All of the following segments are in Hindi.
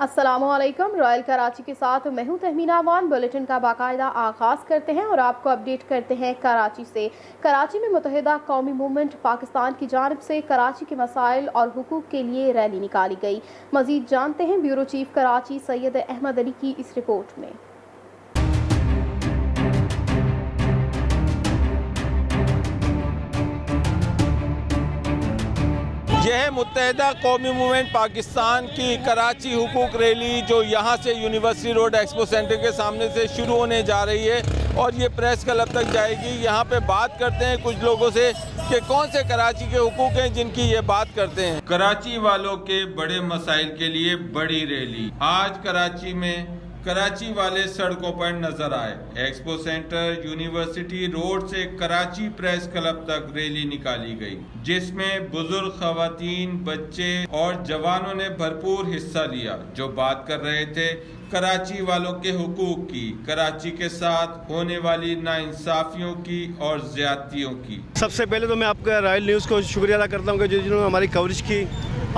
अस्सलामुअलैकुम। रॉयल कराची के साथ मैं हूं तहमीना अवान। बुलेटिन का बाकायदा आगाज़ करते हैं और आपको अपडेट करते हैं कराची से। कराची में मुत्तहिदा कौमी मूवमेंट पाकिस्तान की जानिब से कराची के मसाइल और हुकूक के लिए रैली निकाली गई। मज़ीद जानते हैं ब्यूरो चीफ कराची सैयद अहमद अली की इस रिपोर्ट में। यह है मुत्तहिदा कौमी मूवमेंट पाकिस्तान की कराची हुकूक रैली, जो यहाँ से यूनिवर्सिटी रोड एक्सपो सेंटर के सामने से शुरू होने जा रही है और ये प्रेस क्लब तक जाएगी। यहाँ पे बात करते हैं कुछ लोगों से कि कौन से कराची के हुकूक हैं जिनकी ये बात करते हैं। कराची वालों के बड़े मसाइल के लिए बड़ी रैली। आज कराची में कराची वाले सड़कों पर नजर आए। एक्सपो सेंटर यूनिवर्सिटी रोड से कराची प्रेस क्लब तक रैली निकाली गई, जिसमें बुजुर्ग, खवातीन, बच्चे और जवानों ने भरपूर हिस्सा लिया, जो बात कर रहे थे कराची वालों के हुकूक की, कराची के साथ होने वाली नाइंसाफियों की और ज्यादतियों की। सबसे पहले तो मैं आपका रॉयल न्यूज़ को शुक्रिया अदा करता हूँ कि जिन्होंने हमारी कवरेज की।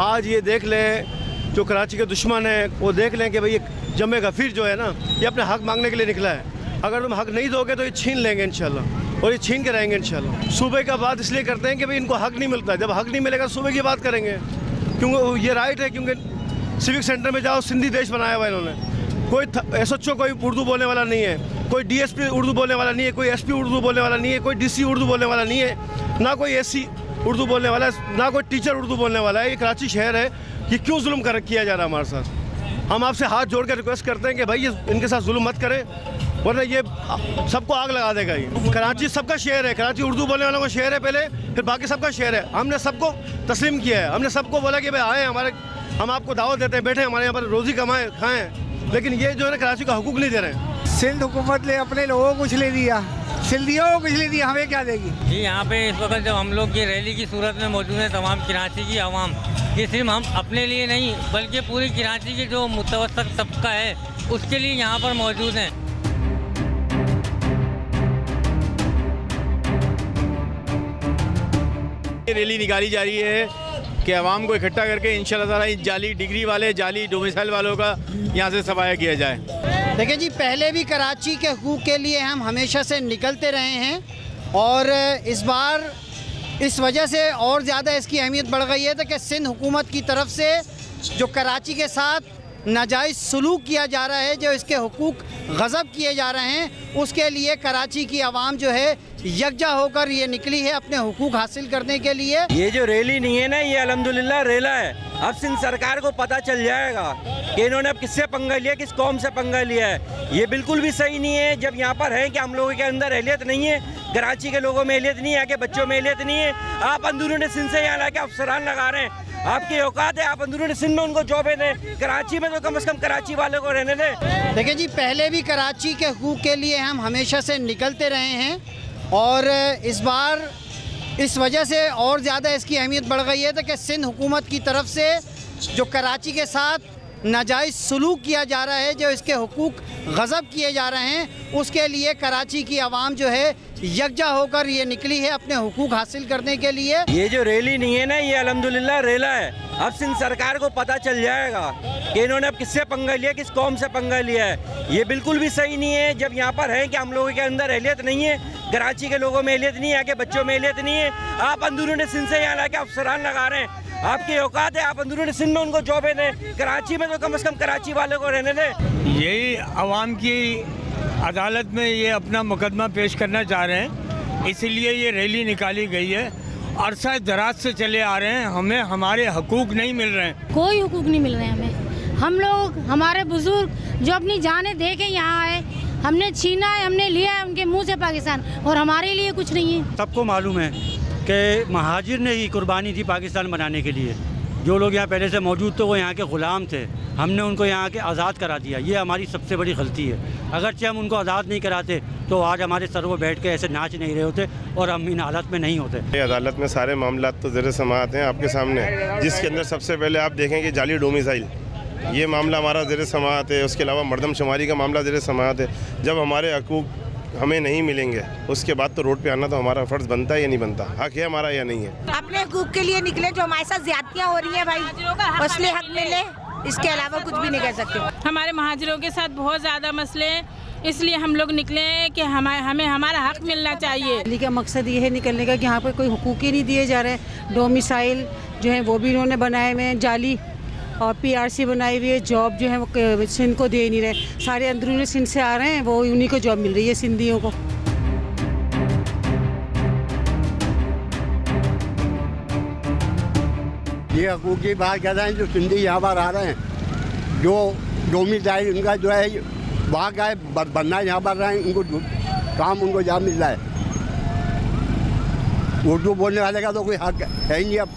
आज ये देख लें जो कराची के दुश्मन हैं वो देख लें कि भाई जमे गफीर जो है ना, ये अपने हक मांगने के लिए निकला है। अगर तुम हक नहीं दोगे तो ये छीन लेंगे इंशाल्लाह, और ये छीन के रहेंगे इंशाल्लाह। सूबे का बात इसलिए करते हैं कि भाई इनको हक नहीं मिलता। जब हक नहीं मिलेगा सूबे की बात करेंगे, क्योंकि ये राइट है। क्योंकि सिविक सेंटर में जाओ, सिंधी देश बनाया हुआ इन्होंने। कोई SHO कोई उर्दू बोलने वाला नहीं है, कोई DSP उर्दू बोलने वाला नहीं है, कोई SP उर्दू बोलने वाला नहीं है, कोई DC उर्दू बोलने वाला नहीं है, ना कोई SC उर्दू बोलने वाला है, ना कोई टीचर उर्दू बोलने वाला है। ये कराची शहर है, ये क्यों जुल्म किया जा रहा है हमारे साथ। हम आपसे हाथ जोड़ कर रिक्वेस्ट करते हैं कि भाई ये इनके साथ जुल्म मत करें, वरना ये सबको आग लगा देगा। ये कराची सबका शहर है, कराची उर्दू बोलने वालों का शहर है पहले, फिर बाकी सबका शहर है। हमने सबको तस्लीम किया है, हमने सबको बोला कि भाई आए हमारे, हम आपको दावत देते हैं, बैठे हमारे यहाँ पर रोज़ी कमाएँ खाएँ। लेकिन ये जो है ना कराची का हुकूक नहीं दे रहे हैं। सिंध हुकूमत ने अपने लोगों को कुछ ले दिया, सिल्दियों को कुछ ले दिया, हमें क्या देगी जी। यहाँ पे इस वक्त जब हम लोग की रैली की सूरत में मौजूद है तमाम कराची की आवाम, ये सिर्फ हम अपने लिए नहीं बल्कि पूरी कराची की जो मुतवस्सित तबका है उसके लिए यहाँ पर मौजूद हैं। रैली निकाली जा रही है कि आवाम को इकट्ठा करके इंशाल्लाह ताला इन जाली डिग्री वाले, जाली डोमिसाइल वालों का यहाँ से सफाया किया जाए। देखिए जी, पहले भी कराची के हुकूक के लिए हम हमेशा से निकलते रहे हैं और इस बार इस वजह से और ज़्यादा इसकी अहमियत बढ़ गई है कि सिंध हुकूमत की तरफ से जो कराची के साथ नाजायज़ सलूक किया जा रहा है, जो इसके हुकूक गज़ब किए जा रहे हैं, उसके लिए कराची की आवाम जो है यकजा होकर ये निकली है अपने हुकूक हासिल करने के लिए। ये जो रैली नहीं है ना, ये अल्हम्दुलिल्लाह रेला है। अब सिंध सरकार को पता चल जाएगा कि इन्होंने अब किससे पंगा लिया, किस कौम से पंगा लिया है। ये बिल्कुल भी सही नहीं है जब यहाँ पर है कि हम लोगों के अंदर एहलियत नहीं है, कराची के लोगों में एहलियत नहीं है, के बच्चों में एहलियत नहीं है। आप अंदरूनी सिंध से यहाँ लाके अफसरान लगा रहे हैं। आपकी औकात है, आप अंदरूनी सिंध में उनको जॉबें दें, कराची में तो कम से कम कराची वालों को रहने दें। देखिए जी, पहले भी कराची के हुकूक के लिए हम हमेशा से निकलते रहे हैं और इस बार इस वजह से और ज़्यादा इसकी अहमियत बढ़ गई है कि सिंध हुकूमत की तरफ से जो कराची के साथ नाजायज़ सलूक किया जा रहा है, जो इसके हुकूक गज़ब किए जा रहे हैं, उसके लिए कराची की आवाम जो है यकजा होकर ये निकली है अपने हुकूक हासिल करने के लिए। ये जो रैली नहीं है ना, ये अल्हम्दुलिल्लाह रेला है। अब सिंध सरकार को पता चल जाएगा कि इन्होंने अब किससे पंगा लिया, किस कौम से पंगा लिया है। ये बिल्कुल भी सही नहीं है जब यहाँ पर है कि हम लोगों के अंदर एहलियत नहीं है, कराची के लोगों में एहलियत नहीं है, के बच्चों में एहलियत नहीं है। आप अंदरूनी सिंध से यहाँ लाके अफसरान लगा रहे हैं। आपकी औकात है, आप अंदरूनी सिंध में उनको जॉबें दें, कराची में तो कम से कम कराची वालों को रहने दें। यही आवाम की अदालत में ये अपना मुकदमा पेश करना चाह रहे हैं, इसीलिए ये रैली निकाली गई है। अरसा दराज से चले आ रहे हैं, हमें हमारे हकूक़ नहीं मिल रहे हैं। कोई हुकूक नहीं मिल रहे हैं हमें। हम लोग, हमारे बुजुर्ग जो अपनी जानें दे के यहाँ आए, हमने छीना है, हमने लिया है उनके मुंह से पाकिस्तान, और हमारे लिए कुछ नहीं है। सबको मालूम है कि महाजिर ने ही कुर्बानी दी पाकिस्तान बनाने के लिए। जो लोग यहाँ पहले से मौजूद थे वो यहाँ के ग़ुलाम थे, हमने उनको यहाँ के आज़ाद करा दिया। ये हमारी सबसे बड़ी गलती है। अगरचे हम उनको आज़ाद नहीं कराते तो आज हमारे सर वो बैठ के ऐसे नाच नहीं रहे होते और हम इन हालत में नहीं होते। अदालत में सारे मामला तो ज़ेर समाअत हैं आपके सामने, जिसके अंदर सबसे पहले आप देखें कि जाली डोमिसाइल, ये मामला हमारा ज़ेर समाअत है। उसके अलावा मरदमशुमारी का मामला ज़ेर समाअत है। जब हमारे हकूक़ हमें नहीं मिलेंगे उसके बाद तो रोड पे आना तो हमारा फ़र्ज़ बनता है या नहीं बनता, हक है हमारा या नहीं है। अपने हकूक़ के लिए निकले, जो हमारे साथ ज़्यादतियाँ हो रही हैं भाई, असली हक मिले, इसके अलावा कुछ भी नहीं कह सकते। हमारे महाजरों के साथ बहुत ज़्यादा मसले हैं, इसलिए हम लोग निकले हैं कि हमें हमारा हक मिलना चाहिए। रैली का मकसद ये है निकलने का कि यहाँ पर कोई हुकूक ही नहीं दिए जा रहे हैं। डोमिसाइल जो है वो भी इन्होंने बनाए हुए हैं जाली, और PRC बनाई हुई है। जॉब जो है वो सिंध को दे नहीं रहे, सारे अंदरूनी सिंध से आ रहे हैं, वो उन्हीं को जॉब मिल रही है सिंधियों को। ये हकूक़ की बात कर रहे हैं जो सिंधी यहाँ पर आ रहे हैं, जो डोमिसाइल उनका जो है वहाँ का बनना यहाँ पर रहे हैं, उनको काम उनको जहाँ मिल रहा है। उर्दू बोलने वाले का तो कोई हक है ही नहीं। अब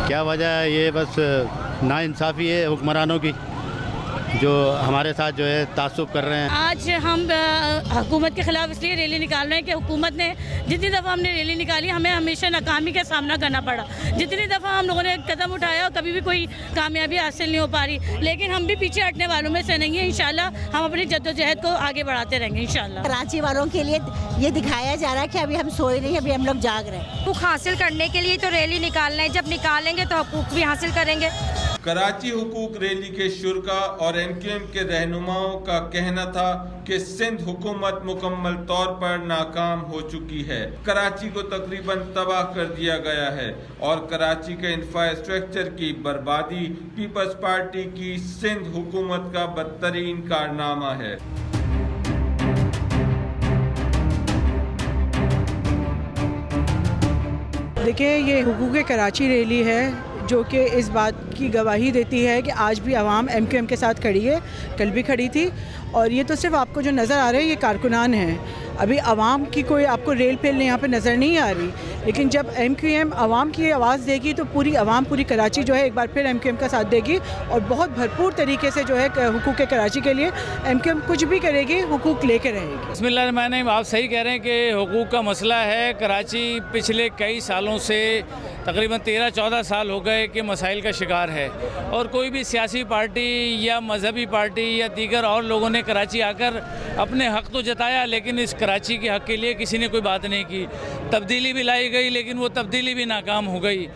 क्या वजह है? ये बस नाइंसाफ़ी है हुक्मरानों की, जो हमारे साथ जो है तासुब कर रहे हैं। आज हम हुकूमत के खिलाफ इसलिए रैली निकाल रहे हैं कि हुकूमत ने जितनी दफ़ा हमने रैली निकाली हमें हमेशा नाकामी का सामना करना पड़ा। जितनी दफ़ा हम लोगों ने कदम उठाया कभी भी कोई कामयाबी हासिल नहीं हो पा रही, लेकिन हम भी पीछे हटने वालों में से नहीं है। इंशाल्लाह हम अपनी जद्दोजहद को आगे बढ़ाते रहेंगे इंशाल्लाह। कराची वालों के लिए ये दिखाया जा रहा है कि अभी हम सोए नहीं, अभी हम लोग जाग रहे हैं। हुकूक हासिल करने के लिए तो रैली निकालना है, जब निकालेंगे तो हुकूक भी हासिल करेंगे। कराची हुकूक रैली के शुरा और MQM के रहनुमाओं का कहना था कि सिंध हुकूमत मुकम्मल तौर पर नाकाम हो चुकी है। कराची को तकरीबन तबाह कर दिया गया है और कराची के इंफ्रास्ट्रक्चर की बर्बादी पीपल्स पार्टी की सिंध हुकूमत का बदतरीन कारनामा है। देखिए, ये हुकूक कराची रैली है जो कि इस बात की गवाही देती है कि आज भी आवाम MQM के साथ खड़ी है, कल भी खड़ी थी। और ये तो सिर्फ आपको जो नज़र आ रहे हैं ये कारकुनान हैं, अभी आवाम की कोई आपको रेल पेल यहाँ पे नज़र नहीं आ रही। लेकिन जब MQM आवाम की आवाज़ देगी तो पूरी आवाम, पूरी कराची जो है एक बार फिर MQM का साथ देगी और बहुत भरपूर तरीके से जो है हुकूक कराची के लिए MQM कुछ भी करेगी, हुकूक लेके रहेगी। बिस्मिल्लाह, आप सही कह रहे हैं कि हुकूक का मसला है। कराची पिछले कई सालों से तकरीबन 13-14 साल हो गए कि मसाइल का शिकार है, और कोई भी सियासी पार्टी या मजहबी पार्टी या दीगर और लोगों ने कराची आकर अपने हक़ तो जताया, लेकिन इस कराची के हक़ के लिए किसी ने कोई बात नहीं की। तब्दीली भी लाई गई, लेकिन वो तब्दीली भी नाकाम हो गई।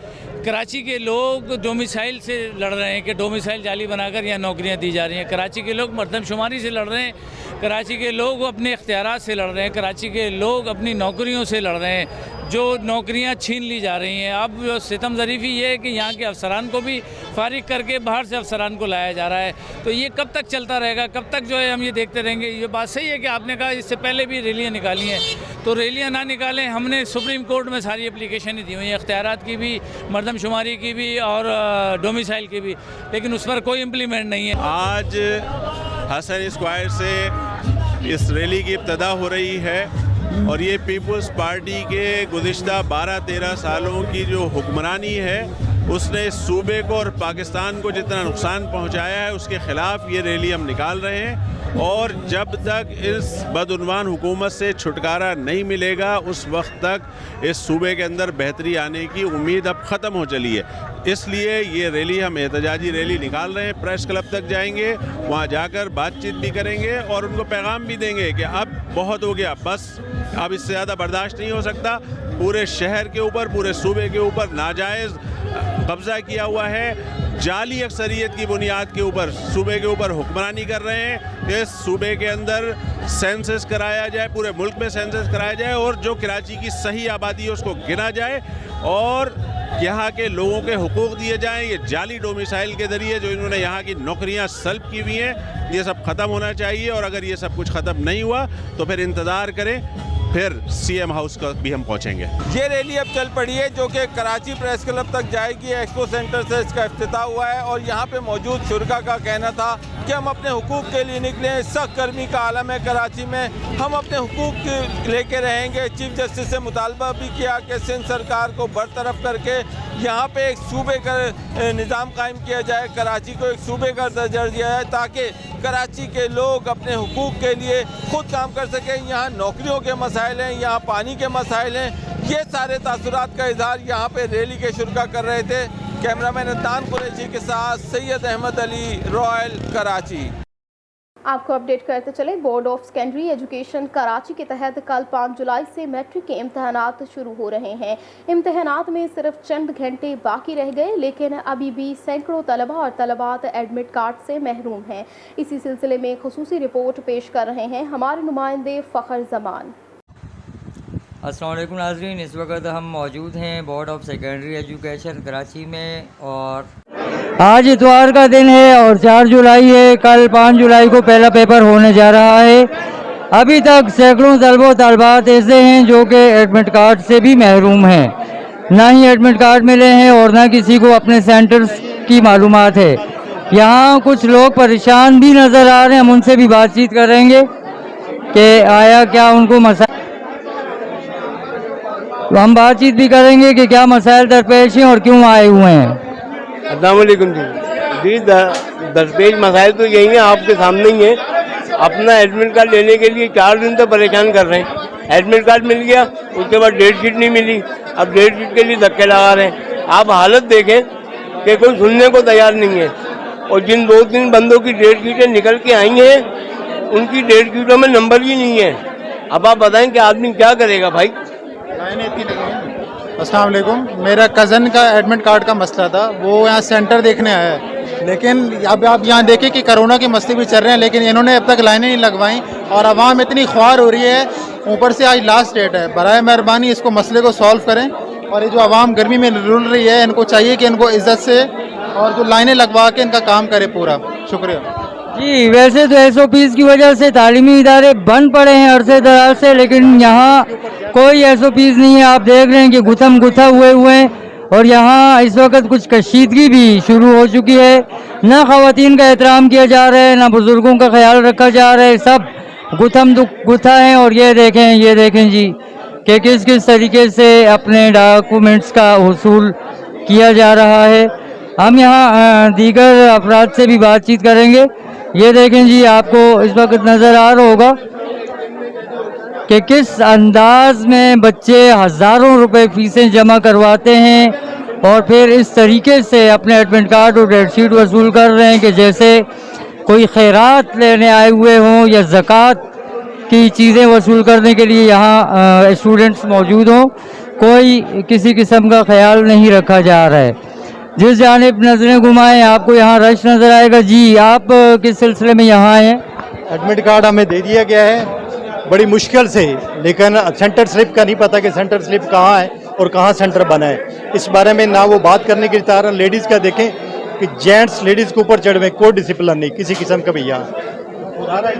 कराची के लोग डोमिसाइल से लड़ रहे हैं कि डोमिसाइल जाली बनाकर यहाँ नौकरियाँ दी जा रही हैं। कराची के लोग मर्दमशुमारी से लड़ रहे हैं, कराची के लोग अपने इख्तियारात से लड़ रहे हैं, कराची के लोग अपनी नौकरियों से लड़ रहे हैं, जो नौकरियां छीन ली जा रही हैं। अब सितम ज़रीफ़ी ये है कि यहाँ के अफसरान को भी फारिग करके बाहर से अफसरान को लाया जा रहा है। तो ये कब तक चलता रहेगा, कब तक जो है हम ये देखते रहेंगे? ये बात सही है कि आपने कहा इससे पहले भी रैलियाँ निकाली हैं, तो रैलियाँ ना निकालें। हमने सुप्रीम कोर्ट में सारी एप्लीकेशन दी हुई हैं, इख्तियारात की भी, मर्दमशुमारी की भी और डोमिसाइल की भी, लेकिन उस पर कोई इम्प्लीमेंट नहीं है। आज हसन स्क्वायर से इस रैली की इब्तदा हो रही है और ये पीपल्स पार्टी के गुज़िश्ता 12-13 सालों की जो हुक्मरानी है उसने सूबे को और पाकिस्तान को जितना नुकसान पहुंचाया है उसके ख़िलाफ़ ये रैली हम निकाल रहे हैं। और जब तक इस बदउन्वान हुकूमत से छुटकारा नहीं मिलेगा उस वक्त तक इस सूबे के अंदर बेहतरी आने की उम्मीद अब ख़त्म हो चली है। इसलिए ये रैली हम एहतजाजी रैली निकाल रहे हैं। प्रेस क्लब तक जाएंगे, वहाँ जाकर बातचीत भी करेंगे और उनको पैगाम भी देंगे कि अब बहुत हो गया, बस अब इससे ज़्यादा बर्दाश्त नहीं हो सकता। पूरे शहर के ऊपर, पूरे सूबे के ऊपर नाजायज़ कब्ज़ा किया हुआ है, जाली अक्सरियत की बुनियाद के ऊपर सूबे के ऊपर हुक्मरानी कर रहे हैं। इस सूबे के अंदर सेंसस कराया जाए, पूरे मुल्क में सेंसस कराया जाए और जो कराची की सही आबादी है उसको गिना जाए और यहाँ के लोगों के हुकूक दिए जाएं। ये जाली डोमिसाइल के ज़रिए जो इन्होंने यहाँ की नौकरियाँ सल्ब की हुई हैं, ये सब ख़त्म होना चाहिए। और अगर ये सब कुछ ख़त्म नहीं हुआ तो फिर इंतज़ार करें, फिर CM हाउस का भी हम पहुँचेंगे। ये रैली अब चल पड़ी है जो कि कराची प्रेस क्लब तक जाएगी। एक्सपो सेंटर से इसका इफ्तिताह हुआ है और यहाँ पे मौजूद शुरा का कहना था कि हम अपने हुकूक के लिए निकले हैं। सख्त गर्मी का आलम है कराची में, हम अपने हुकूक लेके रहेंगे। चीफ जस्टिस से मुतालबा भी किया कि सिंध सरकार को बरतरफ करके यहाँ पे एक सूबे का निज़ाम कायम किया जाए, कराची को एक सूबे का दर्जा दिया जाए ताकि कराची के लोग अपने हुकूक के लिए खुद काम कर सकें। यहाँ नौकरियों के मसाइल हैं, यहाँ पानी के मसाइल हैं, ये सारे तासुरात का इजहार यहाँ पे रैली के शुरा कर रहे थे। कैमरामैन अदनान कुरैशी के साथ सैयद अहमद अली, रॉयल, कराची। आपको अपडेट करते चले, board of secondary education Karachi के तहत कल 5 जुलाई से मैट्रिक के इम्तहानात शुरू हो रहे हैं। इम्तहानात में सिर्फ चंद घंटे बाकी रह गए, लेकिन अभी भी सैकड़ों तलबा और तलबात एडमिट कार्ड से महरूम हैं। इसी सिलसिले में खुसूसी रिपोर्ट पेश कर रहे हैं हमारे नुमाइंदे फ़खर जमान। अस्सलाम वालेकुम नाज़रीन, इस वक्त हम मौजूद हैं board of secondary education Karachi में और आज इतवार का दिन है और 4 जुलाई है। कल 5 जुलाई को पहला पेपर होने जा रहा है। अभी तक सैकड़ों तलबा तलबात ऐसे हैं जो कि एडमिट कार्ड से भी महरूम हैं, ना ही एडमिट कार्ड मिले हैं और ना किसी को अपने सेंटर्स की मालूमात है। यहाँ कुछ लोग परेशान भी नज़र आ रहे हैं, हम उनसे भी बातचीत करेंगे कि आया क्या उनको मसाइल, तो हम बातचीत भी करेंगे कि क्या मसाइल दरपेश हैं और क्यों आए हुए हैं। अस्सलाम वालेकुम जी, दरपेश मसाइल तो यही है, आपके सामने ही है। अपना एडमिट कार्ड लेने के लिए 4 दिन तो परेशान कर रहे हैं। एडमिट कार्ड मिल गया, उसके बाद डेट शीट नहीं मिली, अब डेट शीट के लिए धक्के लगा रहे हैं। आप हालत देखें कि कोई सुनने को तैयार नहीं है। और जिन 2-3 बंदों की डेट शीटें निकल के आई हैं, उनकी डेट शीटों में नंबर ही नहीं है। अब आप बताएं कि आदमी क्या करेगा भाई। अस्सलाम वालेकुम, मेरा कज़न का एडमिट कार्ड का मसला था, वो यहाँ सेंटर देखने आया है। लेकिन अब आप यहाँ देखें कि कोरोना के मसले भी चल रहे हैं, लेकिन इन्होंने अब तक लाइनें नहीं लगवाई और आवाम इतनी ख्वार हो रही है। ऊपर से आज लास्ट डेट है, बराए मेहरबानी इसको मसले को सॉल्व करें। और ये जो आवाम गर्मी में रुल रही है, इनको चाहिए कि इनको इज्जत से और जो लाइनें लगवा के इनका काम करे पूरा। शुक्रिया जी। वैसे तो SOPs की वजह से तालीमी इदारे बंद पड़े हैं अरसे दराज से, लेकिन यहाँ कोई SOPs नहीं है। आप देख रहे हैं कि गुथम गुथा हुए हैं और यहाँ इस वक्त कुछ कशीदगी भी शुरू हो चुकी है। ना ख़वातीन का एहतराम किया जा रहा है, ना बुज़ुर्गों का ख्याल रखा जा रहा है, सब गुथम गुथा हैं। और ये देखें जी कि किस किस तरीके से अपने डॉक्यूमेंट्स का हुसूल किया जा रहा है। हम यहाँ दीगर अफराद से भी बातचीत करेंगे। ये देखें जी, आपको इस वक्त नज़र आ रहा होगा कि किस अंदाज में बच्चे हज़ारों रुपए फीसें जमा करवाते हैं और फिर इस तरीके से अपने एडमिट कार्ड और डेट शीट वसूल कर रहे हैं कि जैसे कोई खैरात लेने आए हुए हों या ज़कात की चीज़ें वसूल करने के लिए यहाँ स्टूडेंट्स मौजूद हों। कोई किसी किस्म का ख्याल नहीं रखा जा रहा है। जिस जानिब नजरें घुमाएं आपको यहाँ रश नज़र आएगा। जी, आप किस सिलसिले में यहाँ आए हैं? एडमिट कार्ड हमें दे दिया गया है बड़ी मुश्किल से, लेकिन सेंटर स्लिप का नहीं पता कि सेंटर स्लिप कहाँ है और कहाँ सेंटर बना है। इस बारे में ना वो बात करने की तैयार है। लेडीज़ का देखें कि जेंट्स लेडीज़ के ऊपर चढ़ में कोई डिसिप्लिन नहीं किसी किस्म का भी यहाँ।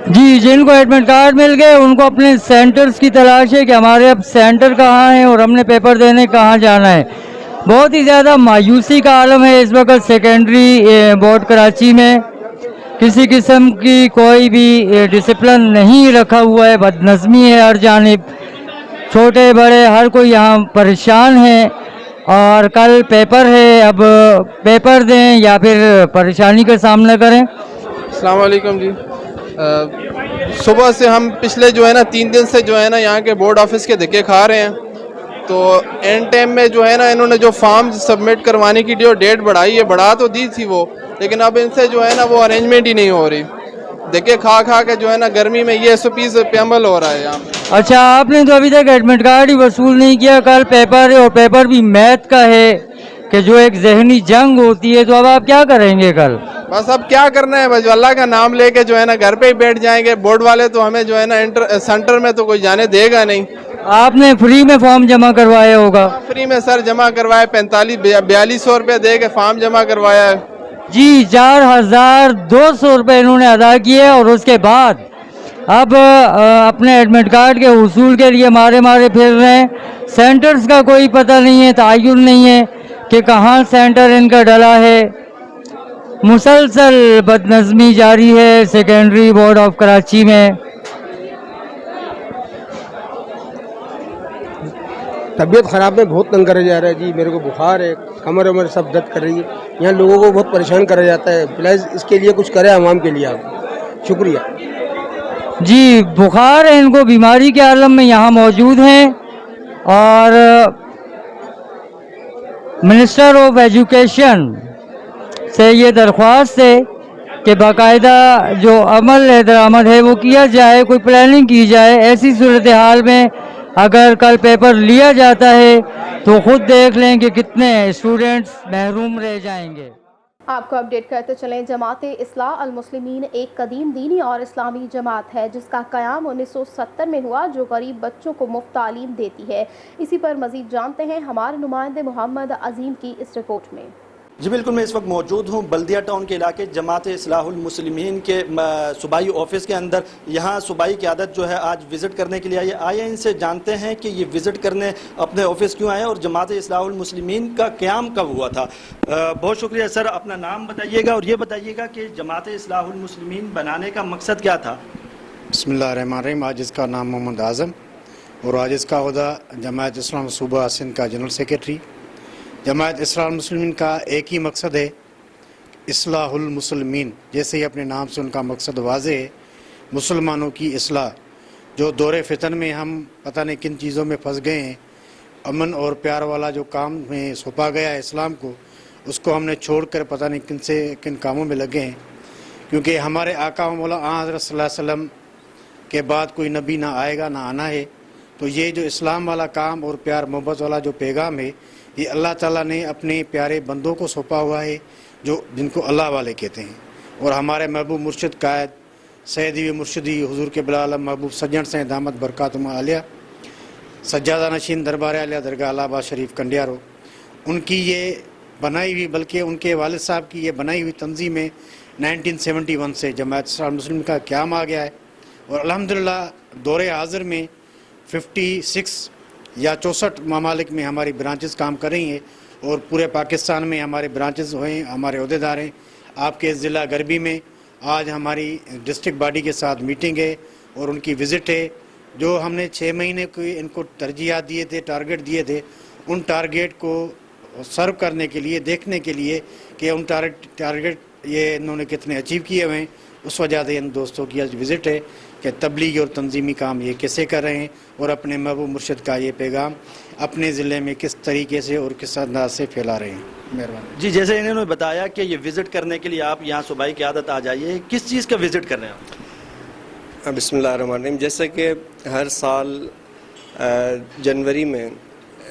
जी, जिनको एडमिट कार्ड मिल गए उनको अपने सेंटर्स की तलाश है कि हमारे अब सेंटर कहाँ है और हमने पेपर देने कहाँ जाना है। बहुत ही ज़्यादा मायूसी का आलम है इस वक्त सेकेंडरी बोर्ड कराची में। किसी किस्म की कोई भी डिसिप्लिन नहीं रखा हुआ है, बदनज़मी है हर जानिब, छोटे बड़े हर कोई यहाँ परेशान है। और कल पेपर है, अब पेपर दें या फिर परेशानी का सामना करें। अस्सलाम वालेकुम जी। सुबह से हम पिछले 3 दिन से यहाँ के बोर्ड ऑफिस के धक्के खा रहे हैं। तो एंड टाइम में इन्होंने जो फॉर्म सबमिट करवाने की जो डेट बढ़ाई है, बढ़ा तो दी थी वो, लेकिन अब इनसे वो अरेंजमेंट ही नहीं हो रही। धक्के खा के गर्मी में ये SOPs पे अमल हो रहा है यहाँ पे। अच्छा, आपने तो अभी तक एडमिट कार्ड ही वसूल नहीं किया। कल पेपर है और पेपर भी मैथ का है कि जो एक जहनी जंग होती है, तो अब आप क्या करेंगे कल? बस अब क्या करना है, बस अल्लाह का नाम लेके घर पे ही बैठ जाएंगे। बोर्ड वाले तो हमें सेंटर में तो कोई जाने देगा नहीं। आपने फ्री में फॉर्म जमा करवाया होगा? फ्री में सर जमा करवाया, 45-4200 रुपये दे के फॉर्म जमा करवाया है जी। 4200 रुपये इन्होंने अदा किए और उसके बाद अब अपने एडमिट कार्ड के हुसूल के लिए मारे फिर रहे हैं। सेंटर्स का कोई पता नहीं है, तयन नहीं है कि कहाँ सेंटर इनका डला है। मुसलसल बदनज़मी जारी है सेकेंडरी बोर्ड ऑफ कराची में। तबीयत ख़राब में बहुत तंग करा जा रहा है जी। मेरे को बुखार है, कमर उमर सब दर्द कर रही है। यहाँ लोगों को बहुत परेशान करा जाता है। प्लीज़ इसके लिए कुछ करें आवाम के लिए आप। शुक्रिया जी। बुखार है इनको, बीमारी के आलम में यहाँ मौजूद हैं और मिनिस्टर ऑफ एजुकेशन से ये दरख्वास्त है कि बाकायदा जो अमल दरामद है वो किया जाए, कोई प्लानिंग की जाए। ऐसी सूरत हाल में अगर कल पेपर लिया जाता है तो खुद देख लें कि कितने स्टूडेंट्स महरूम रह जाएंगे। आपको अपडेट करते चलें, जमात इस्लाह अल मुस्लिमीन एक कदीम दीनी और इस्लामी जमात है जिसका क़याम 1970 में हुआ, जो गरीब बच्चों को मुफ्त तालीम देती है। इसी पर मज़ीद जानते हैं हमारे नुमाइंदे मोहम्मद अजीम की इस रिपोर्ट में। जी बिल्कुल, मैं इस वक्त मौजूद हूँ बल्दिया टाउन के इलाके जमात इस्लाहुल मुस्लिमीन के सूबाई ऑफिस के अंदर। यहाँ सूबाई क़यादत जो है आज विज़िट करने के लिए आई है। आइए इनसे जानते हैं कि ये विज़िट करने अपने ऑफिस क्यों आए और जमात इस्लाहुल मुस्लिमीन का क़याम कब हुआ था। बहुत शुक्रिया सर, अपना नाम बताइएगा और ये बताइएगा कि जमात इस्लाहुल मुस्लिमीन बनाने का मकसद क्या था। बिस्मिल्लाहिर्रहमानिर्रहीम। आज इसका नाम मोहम्मद आज़म और आज इसका ओहदा जमात इस्लाम सूबा सिंध का जनरल सेक्रेटरी। जमात इस्लाहुल मुस्लिमीन का एक ही मकसद है, इस्लाहुल मुस्लिमीन, जैसे ही अपने नाम से उनका मकसद वाज़े है, मुसलमानों की इस्लाह। जो दौरे फितन में हम पता नहीं किन चीज़ों में फंस गए हैं, अमन और प्यार वाला जो काम में सौंपा गया है इस्लाम को, उसको हमने छोड़कर पता नहीं किन कामों में लगे हैं। क्योंकि हमारे आका मौला हज़रत सल्लल्लाहु अलैहि वसल्लम के बाद कोई नबी ना आएगा ना आना है। तो ये जो इस्लाम वाला काम और प्यार मोहब्बत वाला जो पैगाम है, ये अल्लाह ताला ने अपने प्यारे बंदों को सौंपा हुआ है, जो जिनको अल्लाह वाले कहते हैं। और हमारे महबूब मुर्शिद कायद सैयदी मुर्शिदी हुजूर के बिलाल महबूब सज्जन से दामद बरकातुम आलिया सज्जादा नशीन दरबार आलिया दरगाह इलाहाबाद शरीफ कंडियारो, उनकी ये बनाई हुई, बल्कि उनके वालिद साहब की ये बनाई हुई तंजीम में 1971 से जमात इस्लाहुल मुस्लिमीन का क़याम आ गया है। और अल्हम्दुलिल्लाह दौरे हाज़िर में 56 या 64 ममालिक में हमारी ब्रांचेस काम कर रही हैं और पूरे पाकिस्तान में हमारे ब्रांचेस हुए हैं, हमारे अहदेदार हैं। आपके ज़िला गरबी में आज हमारी डिस्ट्रिक्ट बॉडी के साथ मीटिंग है और उनकी विज़िट है। जो हमने 6 महीने को इनको तरजीहात दिए थे, टारगेट दिए थे, उन टारगेट को सर्व करने के लिए, देखने के लिए कि उन टारगेट ये इन्होंने कितने अचीव किए हुए हैं, उस वजह से इन दोस्तों की आज विज़िट है कि तबलीगी और तंजीमी काम ये कैसे कर रहे हैं और अपने महबूब मुर्शिद का ये पैगाम अपने ज़िले में किस तरीके से और किस अंदाज से फैला रहे हैं। मेहरबानी जी, जैसे इन्होंने बताया कि ये विज़िट करने के लिए आप यहाँ सूबाई क़यादत आ जाइए, किस चीज़ का विज़िट कर रहे हैं आप? बिस्मिल्लाहिर्रहमानिर्रहीम। जैसे कि हर साल जनवरी में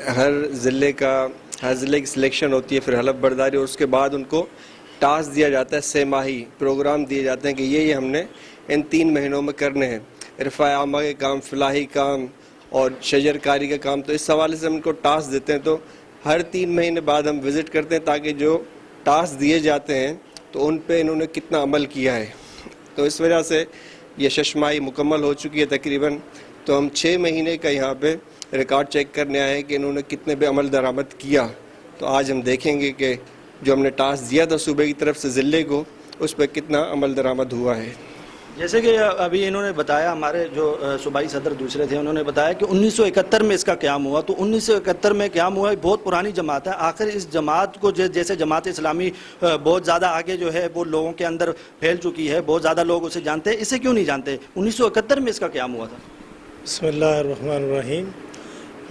हर ज़िले की सिलेक्शन होती है, फिर हलफ बर्दारी, और उसके बाद उनको टास्क दिया जाता है, 6 माही प्रोग्राम दिए जाते हैं कि ये हमने इन 3 महीनों में करने हैं, रफ़ा आमा के काम, फलाही काम और शजरकारी का काम। तो इस हवाले से हम इनको टास्क देते हैं, तो हर 3 महीने बाद हम विज़िट करते हैं ताकि जो टास्क दिए जाते हैं तो उन पे इन्होंने कितना अमल किया है। तो इस वजह से ये शशमाही मुकम्मल हो चुकी है तकरीबन। तो हम 6 महीने का यहाँ पे रिकॉर्ड चेक करने आए हैं कि इन्होंने कितने पे अमल दरामद किया। तो आज हम देखेंगे कि जो हमने टास्क दिया था सूबे की तरफ से ज़िले को, उस पर कितना अमल दरामद हुआ है। जैसे कि अभी इन्होंने बताया, हमारे जो सूबाई सदर दूसरे थे उन्होंने बताया कि 1971 में इसका क़याम हुआ। तो 1971 में क़याम हुआ, बहुत पुरानी जमात है। आखिर इस जमात को जैसे जमात इस्लामी बहुत ज़्यादा आगे जो है वो लोगों के अंदर फैल चुकी है, बहुत ज़्यादा लोग उसे जानते हैं, इसे क्यों नहीं जानते? 1971 में इसका क़याम हुआ था। बिस्मिल्लाहिर्रहमानिर्रहीम।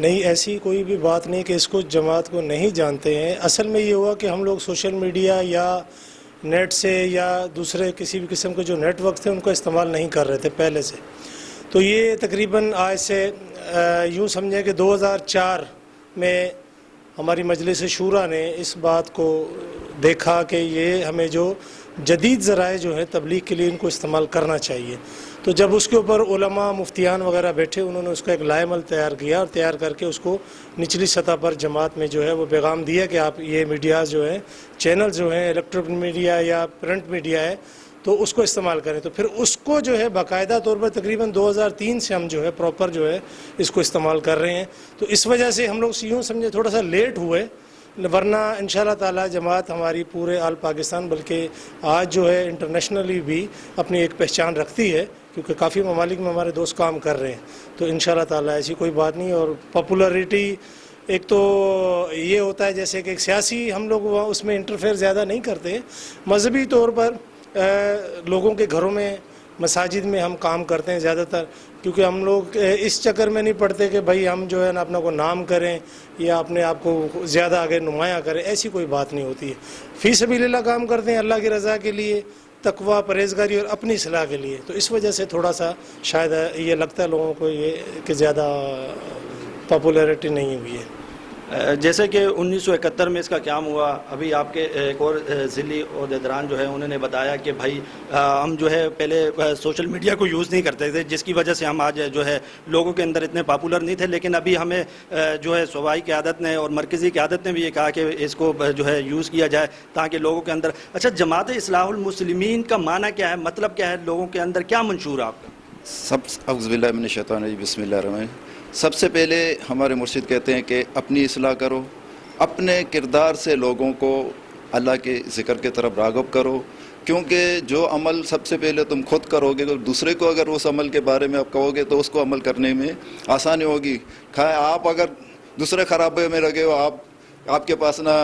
नहीं, ऐसी कोई भी बात नहीं कि इसको जमात को नहीं जानते हैं। असल में ये हुआ कि हम लोग सोशल मीडिया या नेट से या दूसरे किसी भी किस्म के जो नेटवर्क थे उनको इस्तेमाल नहीं कर रहे थे पहले से। तो ये तकरीबन आज से यूँ समझें कि 2004 में हमारी मजलिस शूरा ने इस बात को देखा कि ये हमें जो जदीद ज़राए जो हैं तबलीग के लिए इनको इस्तेमाल करना चाहिए। तो जब उसके ऊपर उलमा मुफ्तियान वगैरह बैठे, उन्होंने उसका एक लाएमल तैयार किया और तैयार करके उसको निचली सतह पर जमात में जो है वो पैगाम दिया कि आप ये मीडियाज़ जो हैं, चैनल जो हैं, इलेक्ट्रॉनिक मीडिया या प्रिंट मीडिया है, तो उसको इस्तेमाल करें। तो फिर उसको जो है बाकायदा तौर पर तकरीबन 2003 से हम जो है प्रॉपर जो है इसको इस्तेमाल कर रहे हैं। तो इस वजह से हम लोग यूँ समझे थोड़ा सा लेट हुए, वरना इंशाल्लाह ताला जमात हमारी पूरे आल पाकिस्तान बल्कि आज जो है इंटरनेशनली भी अपनी एक पहचान रखती है, क्योंकि काफ़ी ममालिक में हमारे दोस्त काम कर रहे हैं। तो इंशाल्लाह ताला ऐसी कोई बात नहीं। और पॉपुलरिटी एक तो ये होता है जैसे कि एक सियासी, हम लोग उसमें इंटरफेयर ज़्यादा नहीं करते। मजहबी तौर पर लोगों के घरों में, मसाजिद में हम काम करते हैं ज़्यादातर, क्योंकि हम लोग इस चक्कर में नहीं पड़ते कि भाई हम जो है ना अपना को नाम करें या अपने आप को ज़्यादा आगे नुमाया करें, ऐसी कोई बात नहीं होती है। फ़ी सबीलिल्लाह काम करते हैं अल्लाह की रज़ा के लिए, तकवा, परहेजगारी और अपनी इस्लाह के लिए। तो इस वजह से थोड़ा सा शायद ये लगता है लोगों को ये कि ज़्यादा पॉपुलैरिटी नहीं हुई है। जैसे कि 1971 में इसका क्या हुआ, अभी आपके एक और ज़िली ओहदेदारान जो है उन्होंने बताया कि भाई हम जो है पहले सोशल मीडिया को यूज़ नहीं करते थे, जिसकी वजह से हम आज जो है लोगों के अंदर इतने पॉपुलर नहीं थे, लेकिन अभी हमें जो है सूबाई क़यादत ने और मरकज़ी क़यादत ने भी ये कहा कि इसको जो है यूज़ किया जाए ताकि लोगों के अंदर। अच्छा, जमात इस्लाहुल मुस्लिमीन का माना क्या है, मतलब क्या है, लोगों के अंदर क्या मंशूर है आपका? बिस्मिल्लाह। सबसे पहले हमारे मुर्शिद कहते हैं कि अपनी इस्लाह करो, अपने किरदार से लोगों को अल्लाह के ज़िक्र की तरफ राग़िब करो, क्योंकि जो अमल सबसे पहले तुम खुद करोगे तो दूसरे को अगर उस अमल के बारे में आप कहोगे तो उसको अमल करने में आसानी होगी। आप अगर दूसरे खराबे में लगे हो, आपके पास ना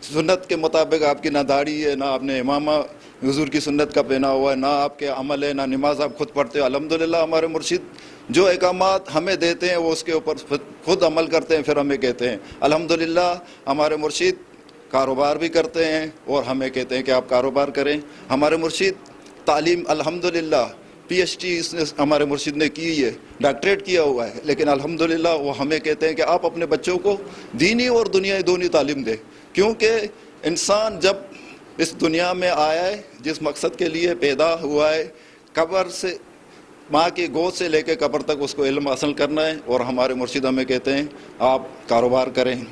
सुन्नत के मुताबिक आपकी ना दाढ़ी है, ना आपने इमामा हुजूर की सुन्नत का पहना हुआ है, ना आपके अमल है, ना नमाज आप खुद पढ़ते हो। अल्हम्दुलिल्लाह हमारे मुर्शिद जो अहकामात हमें देते हैं वो उसके ऊपर खुद अमल करते हैं, फिर हमें कहते हैं। अल्हम्दुलिल्लाह हमारे मुर्शिद कारोबार भी करते हैं और हमें कहते हैं कि आप कारोबार करें। हमारे मुर्शिद तालीम अल्हम्दुलिल्लाह PhD हमारे मुर्शिद ने की है, डॉक्टरेट किया हुआ है, लेकिन अल्हम्दुलिल्लाह वो हमें कहते हैं कि आप अपने बच्चों को दीनी और दुनियाई दोनों तालीम दें, क्योंकि इंसान जब इस दुनिया में आया है, जिस मकसद के लिए पैदा हुआ है, कब्र से माँ की गोद से लेकर कब्र तक उसको इल्म हासिल करना है। और हमारे मुर्शिद हमें कहते हैं आप कारोबार करें,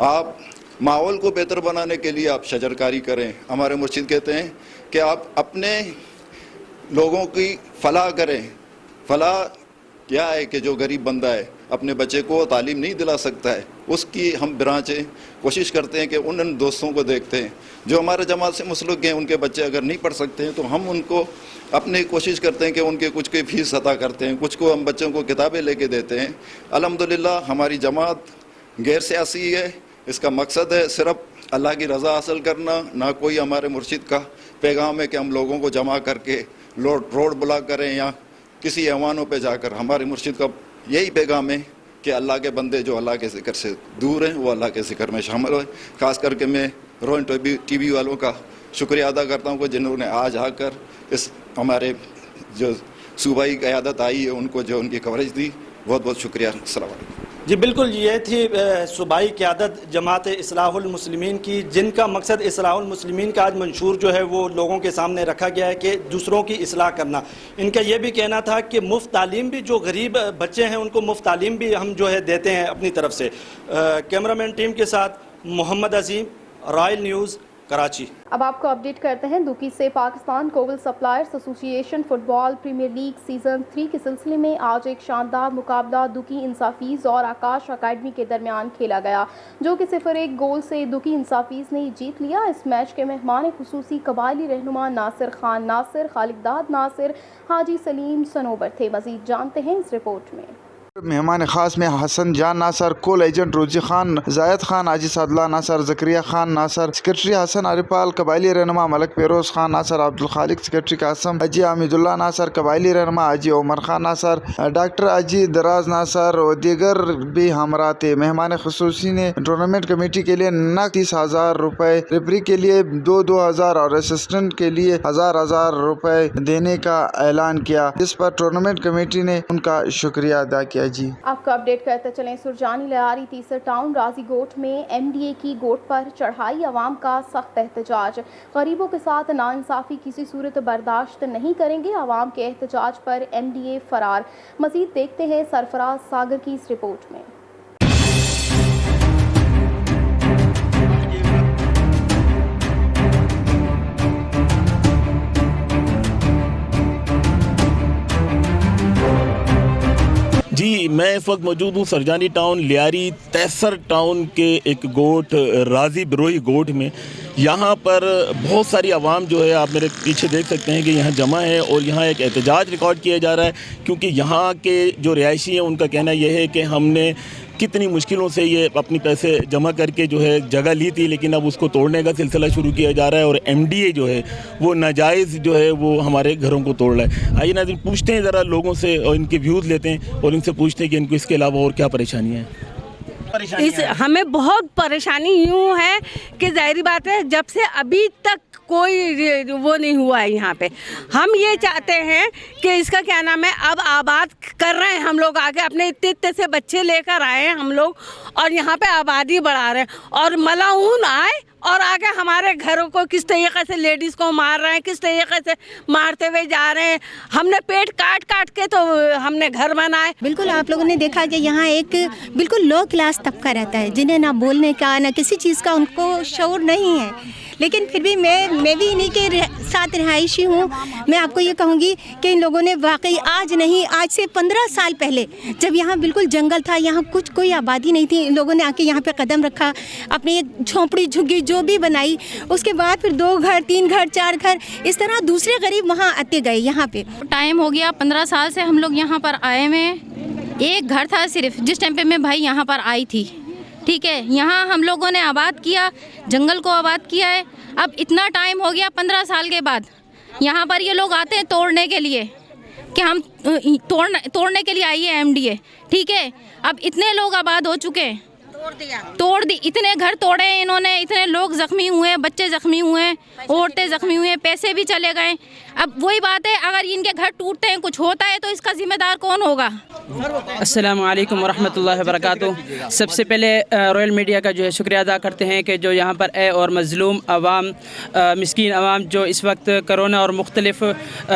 आप माहौल को बेहतर बनाने के लिए आप शजरकारी करें। हमारे मुर्शिद कहते हैं कि आप अपने लोगों की फलाह करें। फलाह क्या है कि जो गरीब बंदा है अपने बच्चे को तालीम नहीं दिला सकता है, उसकी हम ब्रांचें कोशिश करते हैं कि उन दोस्तों को देखते हैं जो हमारे जमात से मुसल्लुक हैं, उनके बच्चे अगर नहीं पढ़ सकते हैं तो हम उनको अपनी कोशिश करते हैं कि उनके कुछ की फ़ीस अदा करते हैं, कुछ को हम बच्चों को किताबें लेके देते हैं। अल्हम्दुलिल्लाह हमारी जमात गैर सियासी है, इसका मकसद है सिर्फ अल्लाह की रज़ा हासिल करना, ना कोई हमारे मुर्शिद का पैगाम है कि हम लोगों को जमा करके रोड ब्लॉक करें या किसी ऐवानों पे जाकर। हमारे मुर्शिद का यही पैगाम है कि अल्लाह के बंदे जो अल्लाह के ज़िक्र से दूर हैं वो अल्लाह के ज़िक्र में शामिल हो। ख़ास करके मैं रोइन टीवी वालों का शुक्रिया अदा करता हूँ कि जिन्होंने आज आकर इस हमारे जो सूबाई क़यादत आई है उनको जो उनकी कवरेज दी, बहुत बहुत शुक्रिया। अस्सलाम वालेकुम। जी बिल्कुल, ये थी सूबाई क़यादत जमात इस्लाहुल मुस्लिमीन की, जिनका मकसद इस्लाहुल मुस्लिमीन का आज मंशूर जो है वो लोगों के सामने रखा गया है कि दूसरों की इस्लाह करना। इनका ये भी कहना था कि मुफ्त तालीम भी, जो गरीब बच्चे हैं उनको मुफ्त तालीम भी हम जो है देते हैं अपनी तरफ से। कैमरामैन टीम के साथ मोहम्मद अजीम, रॉयल न्यूज़, कराची। अब आपको अपडेट करते हैं दुकी से। Pakistan coal suppliers association football premier league season 3 के सिलसिले में आज एक शानदार मुकाबला दुकी इंसाफीज़ और आकाश अकेडमी के दरमियान खेला गया, जो कि 0-1 गोल से दुकी इंसाफीज़ ने जीत लिया। इस मैच के मेहमान खुसूसी कबायली रहनुमा नासिर खान नासिर, खालिकदाद नासिर, हाजी सलीम सनोबर थे। मज़ीद जानते हैं इस रिपोर्ट में। मेहमान ख़ास में हसन जान नासर, कोल एजेंट रोजी खान, जायद खान, आजी सादला नासर, जकरिया खान नासर, सेक्रेटरी हसन आरिपाल, कबायली रहनुमा मलक फेरोज़ खान नासर, अब्दुल खालिक, सेक्रेटरी कासम, अजी आमिदुल्ला नासर, कबायली रहनुमा अजी उमर खान नासर, डॉक्टर अजी दराज नासर और दीगर भी हमरा थे। मेहमान खुसूसी ने टूर्नामेंट कमेटी के लिए नक़द 30,000 रुपये, रेफरी के लिए 2,000 और असिस्टेंट के लिए 1,000 रुपये देने का ऐलान किया, जिस पर टूर्नामेंट कमेटी ने उनका शुक्रिया अदा किया। जी आपको अपडेट करते चलें। सुरजानी लियारी तीसर टाउन राजी गोट में MDA की गोट पर चढ़ाई, अवाम का सख्त एहतजाज। गरीबों के साथ नाइंसाफ़ी किसी सूरत बर्दाश्त नहीं करेंगे, अवाम के एहतजाज पर MDA फरार। मज़ीद देखते हैं सरफराज सागर की इस रिपोर्ट में। जी, मैं इस वक्त मौजूद हूँ सरजानी टाउन लियारी तैसर टाउन के एक गोट राजी बिरोही गोट में। यहाँ पर बहुत सारी आवाम जो है, आप मेरे पीछे देख सकते हैं कि यहाँ जमा है और यहाँ एक एहतजाज रिकॉर्ड किया जा रहा है, क्योंकि यहाँ के जो रिहायशी हैं उनका कहना यह है कि हमने कितनी मुश्किलों से ये अपने पैसे जमा करके जो है जगह ली थी, लेकिन अब उसको तोड़ने का सिलसिला शुरू किया जा रहा है और MDA जो है वो नाजायज़ जो है वो हमारे घरों को तोड़ रहा है। आइए नाज़रीन पूछते हैं ज़रा लोगों से और इनके व्यूज़ लेते हैं और इनसे पूछते हैं कि इनको इसके अलावा और क्या परेशानियाँ हैं। हमें बहुत परेशानी यूँ है कि जाहिर बात है जब से अभी तक कोई वो नहीं हुआ है यहाँ पे। हम ये चाहते हैं कि इसका क्या नाम है, अब आबाद कर रहे हैं हम लोग, आगे अपने इतने इतने से बच्चे लेकर आए हैं हम लोग और यहाँ पे आबादी बढ़ा रहे हैं और मलाऊन आए और आगे हमारे घरों को किस तरीके से लेडीज़ को मार रहे हैं, किस तरीके से मारते हुए जा रहे हैं। हमने पेट काट काट के तो हमने घर बनाए। बिल्कुल आप लोगों ने देखा कि यहाँ एक बिल्कुल लो क्लास तबका रहता है जिन्हें ना बोलने का ना किसी चीज़ का उनको शऊर नहीं है, लेकिन फिर भी मैं भी इन्हीं के साथ रिहायशी हूँ। मैं आपको ये कहूँगी कि इन लोगों ने वाकई आज नहीं, आज से 15 साल पहले जब यहाँ बिल्कुल जंगल था, यहाँ कुछ कोई आबादी नहीं थी, इन लोगों ने आके यहाँ पे कदम रखा, अपनी एक झोंपड़ी झुग्गी जो भी बनाई, उसके बाद फिर 2 घर 3 घर 4 घर इस तरह दूसरे गरीब वहाँ आते गए। यहाँ पे टाइम हो गया 15 साल से हम लोग यहाँ पर आए में। एक घर था सिर्फ जिस टाइम पे मैं भाई यहाँ पर आई थी, ठीक है। यहाँ हम लोगों ने आबाद किया, जंगल को आबाद किया है। अब इतना टाइम हो गया 15 साल के बाद यहाँ पर ये लोग आते हैं तोड़ने के लिए कि हम तोड़ने के लिए आइए MDA, ठीक है। अब इतने लोग आबाद हो चुके हैं, तोड़ दी, इतने घर तोड़े हैं इन्होंने, इतने लोग जख्मी हुए, बच्चे जख्मी हुए, औरतें जख्मी हुए, पैसे भी चले गए। अब वही बात है, अगर इनके घर टूटते हैं, कुछ होता है तो इसका जिम्मेदार कौन होगा? अस्सलाम वालेकुम वरहमतुल्लाहि वबरकातुहू। सबसे पहले रॉयल मीडिया का जो है शुक्रिया अदा करते हैं कि जो यहाँ पर है और मज़लूम आवाम, मिस्कीन आवाम जो इस वक्त कोरोना और मुख्तलिफ़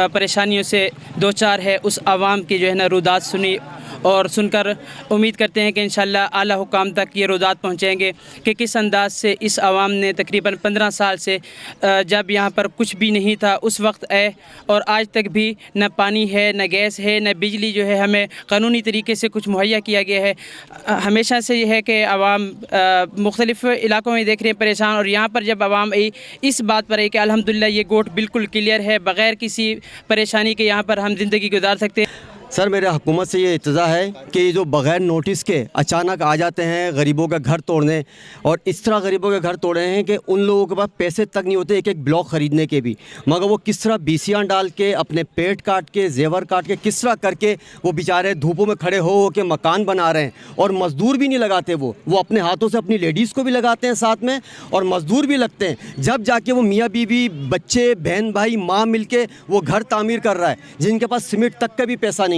परेशानियों से दो चार है, उस आवाम की जो है ना रुदात सुनी और सुनकर उम्मीद करते हैं कि इंशाअल्लाह आला हुकाम तक ये रुदात पहुँचेंगे कि किस अंदाज से इस आवाम ने तकरीबन 15 साल से जब यहाँ पर कुछ भी नहीं था उस वक्त आए और आज तक भी न पानी है, न गैस है, न बिजली जो है हमें क़ानूनी तरीके से कुछ मुहैया किया गया है। हमेशा से ये है कि आवाम मुख्तलिफ़ इलाकों में देख रहे हैं परेशान, और यहाँ पर जब आवाम इस बात पर है कि अल्हम्दुलिल्लाह ये गोट बिल्कुल क्लियर है, बग़ैर किसी परेशानी के यहाँ पर हम ज़िंदगी गुजार सकते हैं। सर मेरे हुकूमत से ये इल्तिजा है कि ये जो बग़ैर नोटिस के अचानक आ जाते हैं गरीबों का घर तोड़ने, और इस तरह गरीबों के घर तोड़े हैं कि उन लोगों के पास पैसे तक नहीं होते एक एक ब्लॉक ख़रीदने के भी, मगर वो किस तरह बीसियाँ डाल के अपने पेट काट के जेवर काट के किस तरह करके वो बेचारे धूपों में खड़े हो के मकान बना रहे हैं, और मज़दूर भी नहीं लगाते, वो अपने हाथों से अपनी लेडीज़ को भी लगाते हैं साथ में और मज़दूर भी लगते हैं, जब जाके वो मियाँ बीवी बच्चे बहन भाई माँ मिल के वो घर तामीर कर रहा है जिनके पास सीमेंट तक का भी पैसा नहीं है।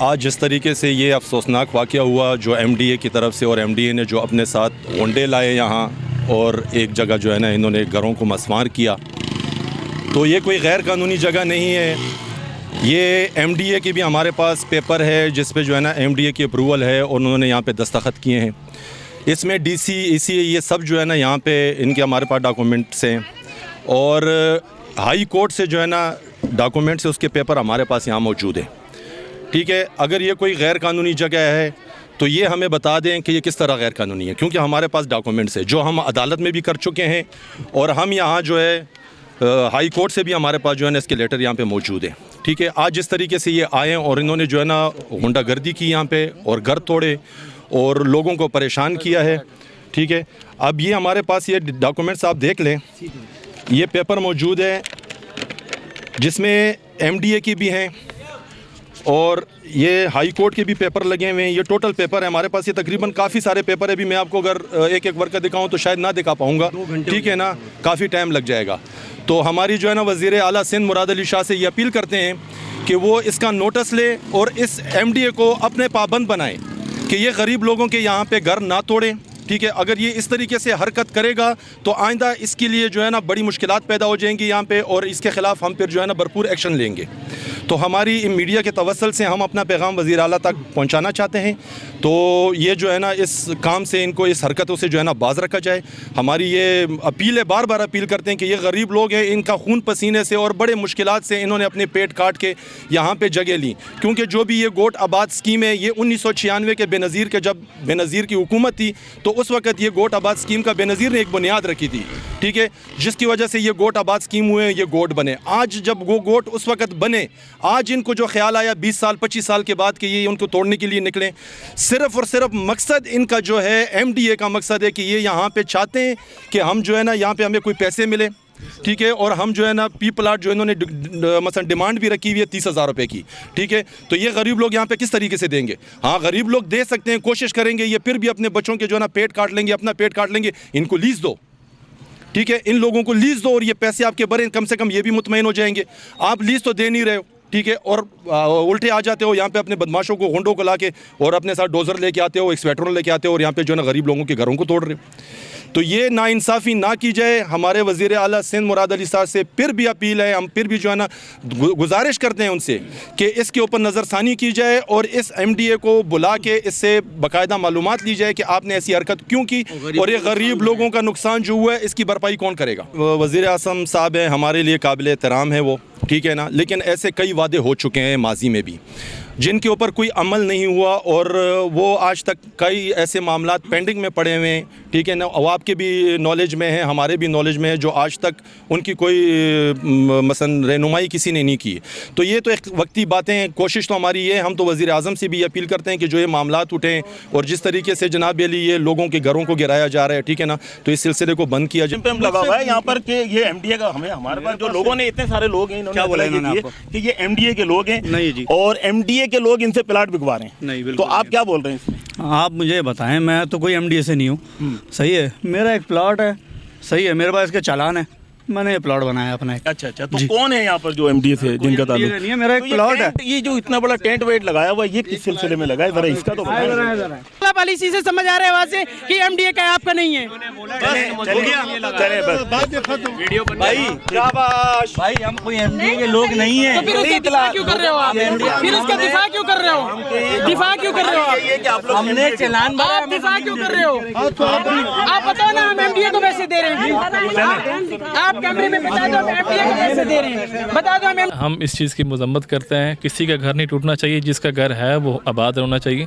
आज जिस तरीके से ये अफसोसनाक वाक़या हुआ जो MDA की तरफ से, और MDA ने जो अपने साथ गुंडे लाए यहाँ और एक जगह जो है ना इन्होंने घरों को मसमार किया, तो ये कोई गैर कानूनी जगह नहीं है। ये MDA की भी हमारे पास पेपर है जिस पे जो है ना MDA की अप्रूवल है और उन्होंने यहाँ पे दस्तखत किए हैं। इसमें DC EC ये सब जो है ना यहाँ पे इनके हमारे पास डॉक्यूमेंट्स हैं, और हाई कोर्ट से जो है ना डॉक्यूमेंट्स उसके पेपर हमारे पास यहाँ मौजूद है, ठीक है। अगर ये कोई गैर कानूनी जगह है तो ये हमें बता दें कि ये किस तरह गैर कानूनी है, क्योंकि हमारे पास डॉक्यूमेंट्स है जो हम अदालत में भी कर चुके हैं, और हम यहाँ जो है हाई कोर्ट से भी हमारे पास जो है ना इसके लेटर यहाँ पे मौजूद है, ठीक है। आज जिस तरीके से ये आए और इन्होंने जो है ना गुंडागर्दी की यहाँ पे और घर तोड़े और लोगों को परेशान किया है, ठीक है। अब ये हमारे पास ये डॉक्यूमेंट्स आप देख लें, ये पेपर मौजूद है जिसमें MDA की भी हैं और ये हाई कोर्ट के भी पेपर लगे हुए हैं। ये टोटल पेपर है हमारे पास, ये तकरीबन काफ़ी सारे पेपर है। अभी मैं आपको अगर एक एक वर्कर दिखाऊं तो शायद ना दिखा पाऊंगा, ठीक है ना, काफ़ी टाइम लग जाएगा। तो हमारी जो है ना वज़ीर आला सिंध मुराद अली शाह से ये अपील करते हैं कि वो इसका नोटिस ले और इस MDA को अपने पाबंद बनाए कि ये गरीब लोगों के यहाँ पे घर ना तोड़े, ठीक है। अगर ये इस तरीके से हरकत करेगा तो आइंदा इसके लिए जो है ना बड़ी मुश्किलात पैदा हो जाएंगी यहाँ पे, और इसके ख़िलाफ़ हम फिर जो है ना भरपूर एक्शन लेंगे। तो हमारी मीडिया के तवस्सुल से हम अपना पैगाम वज़ीर आला तक पहुँचाना चाहते हैं, तो ये जो है ना इस काम से इनको इस हरकतों से जो है ना बाज रखा जाए। हमारी ये अपील है, बार बार अपील करते हैं कि ये गरीब लोग हैं, इनका खून पसीने से और बड़े मुश्किलात से इन्होंने अपने पेट काट के यहाँ पे जगह ली, क्योंकि जो भी ये गोट आबाद स्कीम है ये 1996 के बेनज़ीर के जब बेनज़ीर की हुकूमत थी तो उस वक्त ये गोट आबाद स्कीम का बेनज़ीर ने एक बुनियाद रखी थी, ठीक है, जिसकी वजह से ये गोट आबाद स्कीम हुए, ये गोट बने। आज जब वो गोट उस वक्त बने, आज इनको जो ख्याल आया 20 साल 25 साल के बाद कि ये उनको तोड़ने के लिए निकलें, सिर्फ़ और सिर्फ मकसद इनका जो है MDA का मकसद है कि ये यहाँ पे चाहते हैं कि हम जो है ना यहाँ पे हमें कोई पैसे मिले, ठीक है, और हम जो है ना पी प्लाट जो इन्होंने मसलन डिमांड भी रखी हुई है 30,000 रुपये की, ठीक है, तो ये गरीब लोग यहाँ पे किस तरीके से देंगे? हाँ, गरीब लोग दे सकते हैं, कोशिश करेंगे, ये फिर भी अपने बच्चों के जो है ना पेट काट लेंगे, अपना पेट काट लेंगे। इनको लीज दो, ठीक है, इन लोगों को लीज दो और ये पैसे आपके भरें, कम से कम ये भी मुतमईन हो जाएंगे। आप लीज तो दे नहीं रहे हो, ठीक है, और उल्टे आ जाते हो यहाँ पे अपने बदमाशों को, गुंडों को लाके और अपने साथ डोजर लेके आते हो, एक्सपेक्टर लेके आते हो और यहाँ पे जो है ना गरीब लोगों के घरों को तोड़ रहे हो। तो ये नाइंसाफ़ी ना की जाए। हमारे वज़ीर आला सिंध मुराद अली साहब से फिर भी अपील है, हम फिर भी जो है ना गुजारिश करते हैं उनसे कि इसके ऊपर नज़रसानी की जाए और इस MDA को बुला के इससे बाकायदा मालूमात ली जाए कि आपने ऐसी हरकत क्यों की और ये गरीब लोगों का नुकसान जो हुआ है इसकी भरपाई कौन करेगा। वज़ीर आज़म साहब हैं, हमारे लिए काबिल एहतराम है वो, ठीक है ना, लेकिन ऐसे कई वादे हो चुके हैं माजी में भी जिनके ऊपर कोई अमल नहीं हुआ और वो आज तक कई ऐसे मामलात पेंडिंग में पड़े हुए हैं, ठीक है ना, और आपके भी नॉलेज में है, हमारे भी नॉलेज में है, जो आज तक उनकी कोई मसलन रहनुमाई किसी ने नहीं की। तो ये तो एक वक्ती बातें हैं, कोशिश तो हमारी ये, हम तो वज़ीर आज़म से भी अपील करते हैं कि जो ये मामलात उठें और जिस तरीके से जनाब अली ये लोगों के घरों को गिराया जा रहा है, ठीक है ना, तो इस सिलसिले को बंद किया जाए। लगा हुआ है यहाँ पर कि ये MDA का हमारे पास जो लोगों ने, इतने सारे लोग हैं, इन्होंने बोला कि ये MDA के लोग हैं नहीं जी, और MDA के लोग इनसे प्लाट बिकवा रहे हैं। नहीं, तो आप क्या बोल रहे हैं इसमें? आप मुझे बताएं, मैं तो कोई MDA से नहीं हूँ, सही है, मेरा एक प्लाट है, सही है, मेरे पास इसके चालान है, मैंने ये प्लॉट बनाया अपना एक। अच्छा, तो कौन है यहाँ पर जो MDA से जिनका ताल्लुक नहीं है? मेरा एक प्लॉट है। ये जो इतना बड़ा टेंट वेट लगाया हुआ, ये किस सिलसिले में लगा है, जरा इसका तो पॉलिसी से समझ आ रहा है वहाँ से कि MDA का आपका नहीं है। भाई हम कोई MDA के लोग नहीं है, फिर उसका दिफा क्यों कर रहे हो आप? फिर उसका दिफा क्यों कर रहे हो? दिफा क्यों कर रहे हो आप? हमने चलान, आप दिफा क्यों कर रहे हो? आप बताओ ना, हम MDA को पैसे दे रहे हैं, आप कैमरे में बता दो MDA को पैसे दे रहे हैं, बता दो हम इस चीज़ की मजम्मत करते हैं। किसी का घर नहीं टूटना चाहिए, जिसका घर है वो आबाद रहना चाहिए।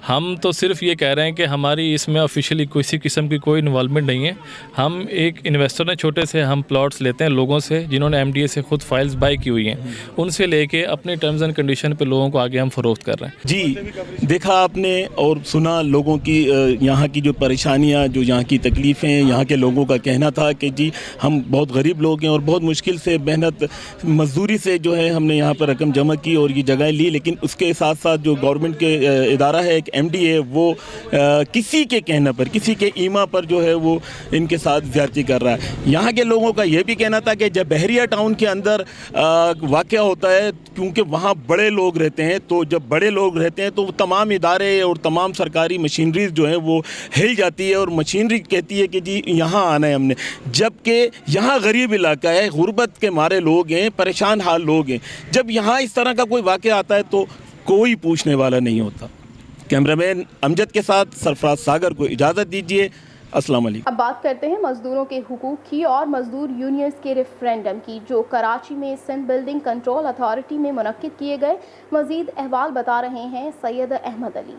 हम तो सिर्फ ये कह रहे हैं कि हमारी इसमें ऑफिशियली किसी किस्म की कोई इन्वॉल्वमेंट नहीं है। हम एक इन्वेस्टर ने छोटे से हम प्लॉट्स लेते हैं लोगों से जिन्होंने MDA से खुद फाइल्स बाई की हुई हैं, उनसे लेके अपने टर्म्स एंड कंडीशन पे लोगों को आगे हम फरोख्त कर रहे हैं। जी, देखा आपने और सुना लोगों की यहाँ की जो परेशानियाँ, जो यहाँ की तकलीफ़ें, यहाँ के लोगों का कहना था कि जी हम बहुत गरीब लोग हैं और बहुत मुश्किल से मेहनत मजदूरी से जो है हमने यहाँ पर रकम जमा की और ये जगह ली, लेकिन उसके साथ साथ जो गवर्नमेंट के इदारा है एक MDA, वो किसी के कहने पर, किसी के ईमा पर जो है वो इनके साथ ज़्यादती कर रहा है। यहाँ के लोगों का ये भी कहना था कि जब बहरिया टाउन के अंदर वाक़या होता है, क्योंकि वहाँ बड़े लोग रहते हैं, तो जब बड़े लोग रहते हैं तो तमाम इदारे और तमाम सरकारी मशीनरीज जो है वो हिल जाती है और मशीनरी कहती है कि जी यहाँ आना है हमने, जबकि यहाँ गरीब इलाका है, गुर्बत के मारे लोग हैं, परेशान हाल लोग हैं। जब यहाँ इस तरह का कोई वाक़या आता है तो कोई पूछने वाला नहीं होता। कैमरामैन अमजद के साथ सरफराज सागर को इजाज़त दीजिए। अस्सलाम वालेकुम। अब बात करते हैं मजदूरों के हुकूक की और मजदूर यूनियंस के रेफरेंडम की, जो कराची में सिंध बिल्डिंग कंट्रोल अथॉरिटी में मुनक्किद किए गए। मजीद अहवाल बता रहे हैं सैयद अहमद अली।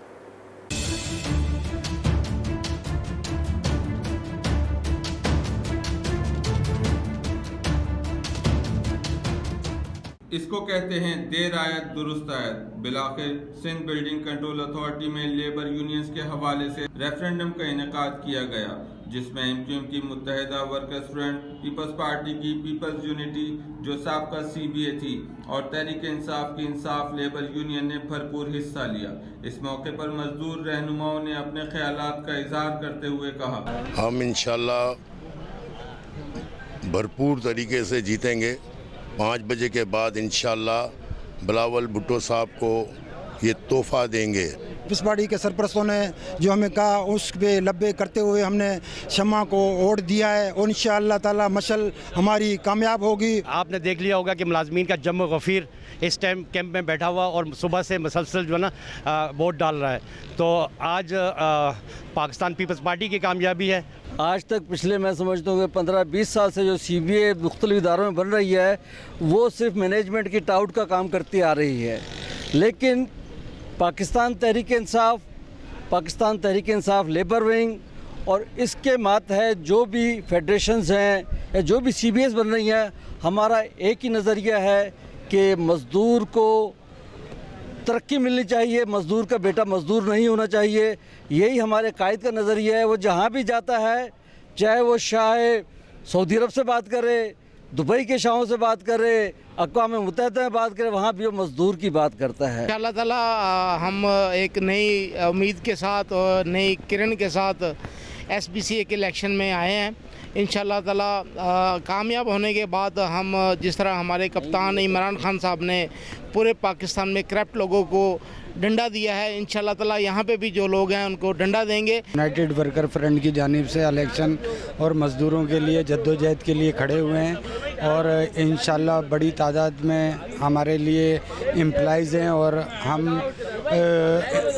इसको कहते हैं देर आयत दुरुस्त आयत। बिलाखिर सिंध बिल्डिंग कंट्रोल अथॉरिटी में लेबर यूनियंस के हवाले से रेफरेंडम का इनेकाद किया गया, जिसमें MQM की मुत्तहिदा वर्कर्स फ्रंट, पीपल्स पार्टी की पीपल्स यूनिटी जो साबका CBA थी और तहरीक इंसाफ की इंसाफ लेबर यूनियन ने भरपूर हिस्सा लिया। इस मौके पर मजदूर रहनुमाओं ने अपने ख्यालात का इजहार करते हुए कहा, हम इंशाल्लाह भरपूर तरीके से जीतेंगे। 5 बजे के बाद इंशाल्लाह बिलावल भुट्टो साहब को ये तोहफा देंगे। पीपल्स पार्टी के सरपरस्तों ने जो हमें कहा उस पे लब्बे करते हुए हमने शम्मा को वोट दिया है और इंशाअल्लाह ताला मशल हमारी कामयाब होगी। आपने देख लिया होगा कि मुलाजमीन का जम गफीर इस टाइम कैंप में बैठा हुआ और सुबह से मुसलसल जो है ना वोट डाल रहा है। तो आज पाकिस्तान पीपल्स पार्टी की कामयाबी है। आज तक पिछले मैं समझता हूँ कि 15-20 साल से जो CBA मुख्तलिफ इदारों में बन रही है वो सिर्फ मैनेजमेंट की टाउट का काम करती आ रही है, लेकिन पाकिस्तान तहरीक इंसाफ लेबर विंग और इसके मात है जो भी फेडरेशंस हैं या जो भी CBAs बन रही हैं, हमारा एक ही नज़रिया है कि मज़दूर को तरक्की मिलनी चाहिए, मज़दूर का बेटा मज़दूर नहीं होना चाहिए। यही हमारे कायद का नज़रिया है। वो जहाँ भी जाता है, चाहे वो शाह सऊदी अरब से बात करें, दुबई के शाहों से बात करें, अक़वाम मुत्तहिदा में बात करें, वहाँ भी वो मज़दूर की बात करता है। इंशाअल्लाह ताला हम एक नई उम्मीद के साथ और नई किरण के साथ SBCA के इलेक्शन में आए हैं। इंशाअल्लाह ताला कामयाब होने के बाद हम जिस तरह हमारे कप्तान इमरान खान साहब ने पूरे पाकिस्तान में करप्ट लोगों को डंडा दिया है, इंशाअल्लाह ताला यहाँ पे भी जो लोग हैं उनको डंडा देंगे। यूनाइटेड वर्कर फ्रंट की जानिब से इलेक्शन और मज़दूरों के लिए जद्दोजहद के लिए खड़े हुए हैं और इंशाअल्लाह बड़ी तादाद में हमारे लिए एम्प्लॉइज़ हैं और हम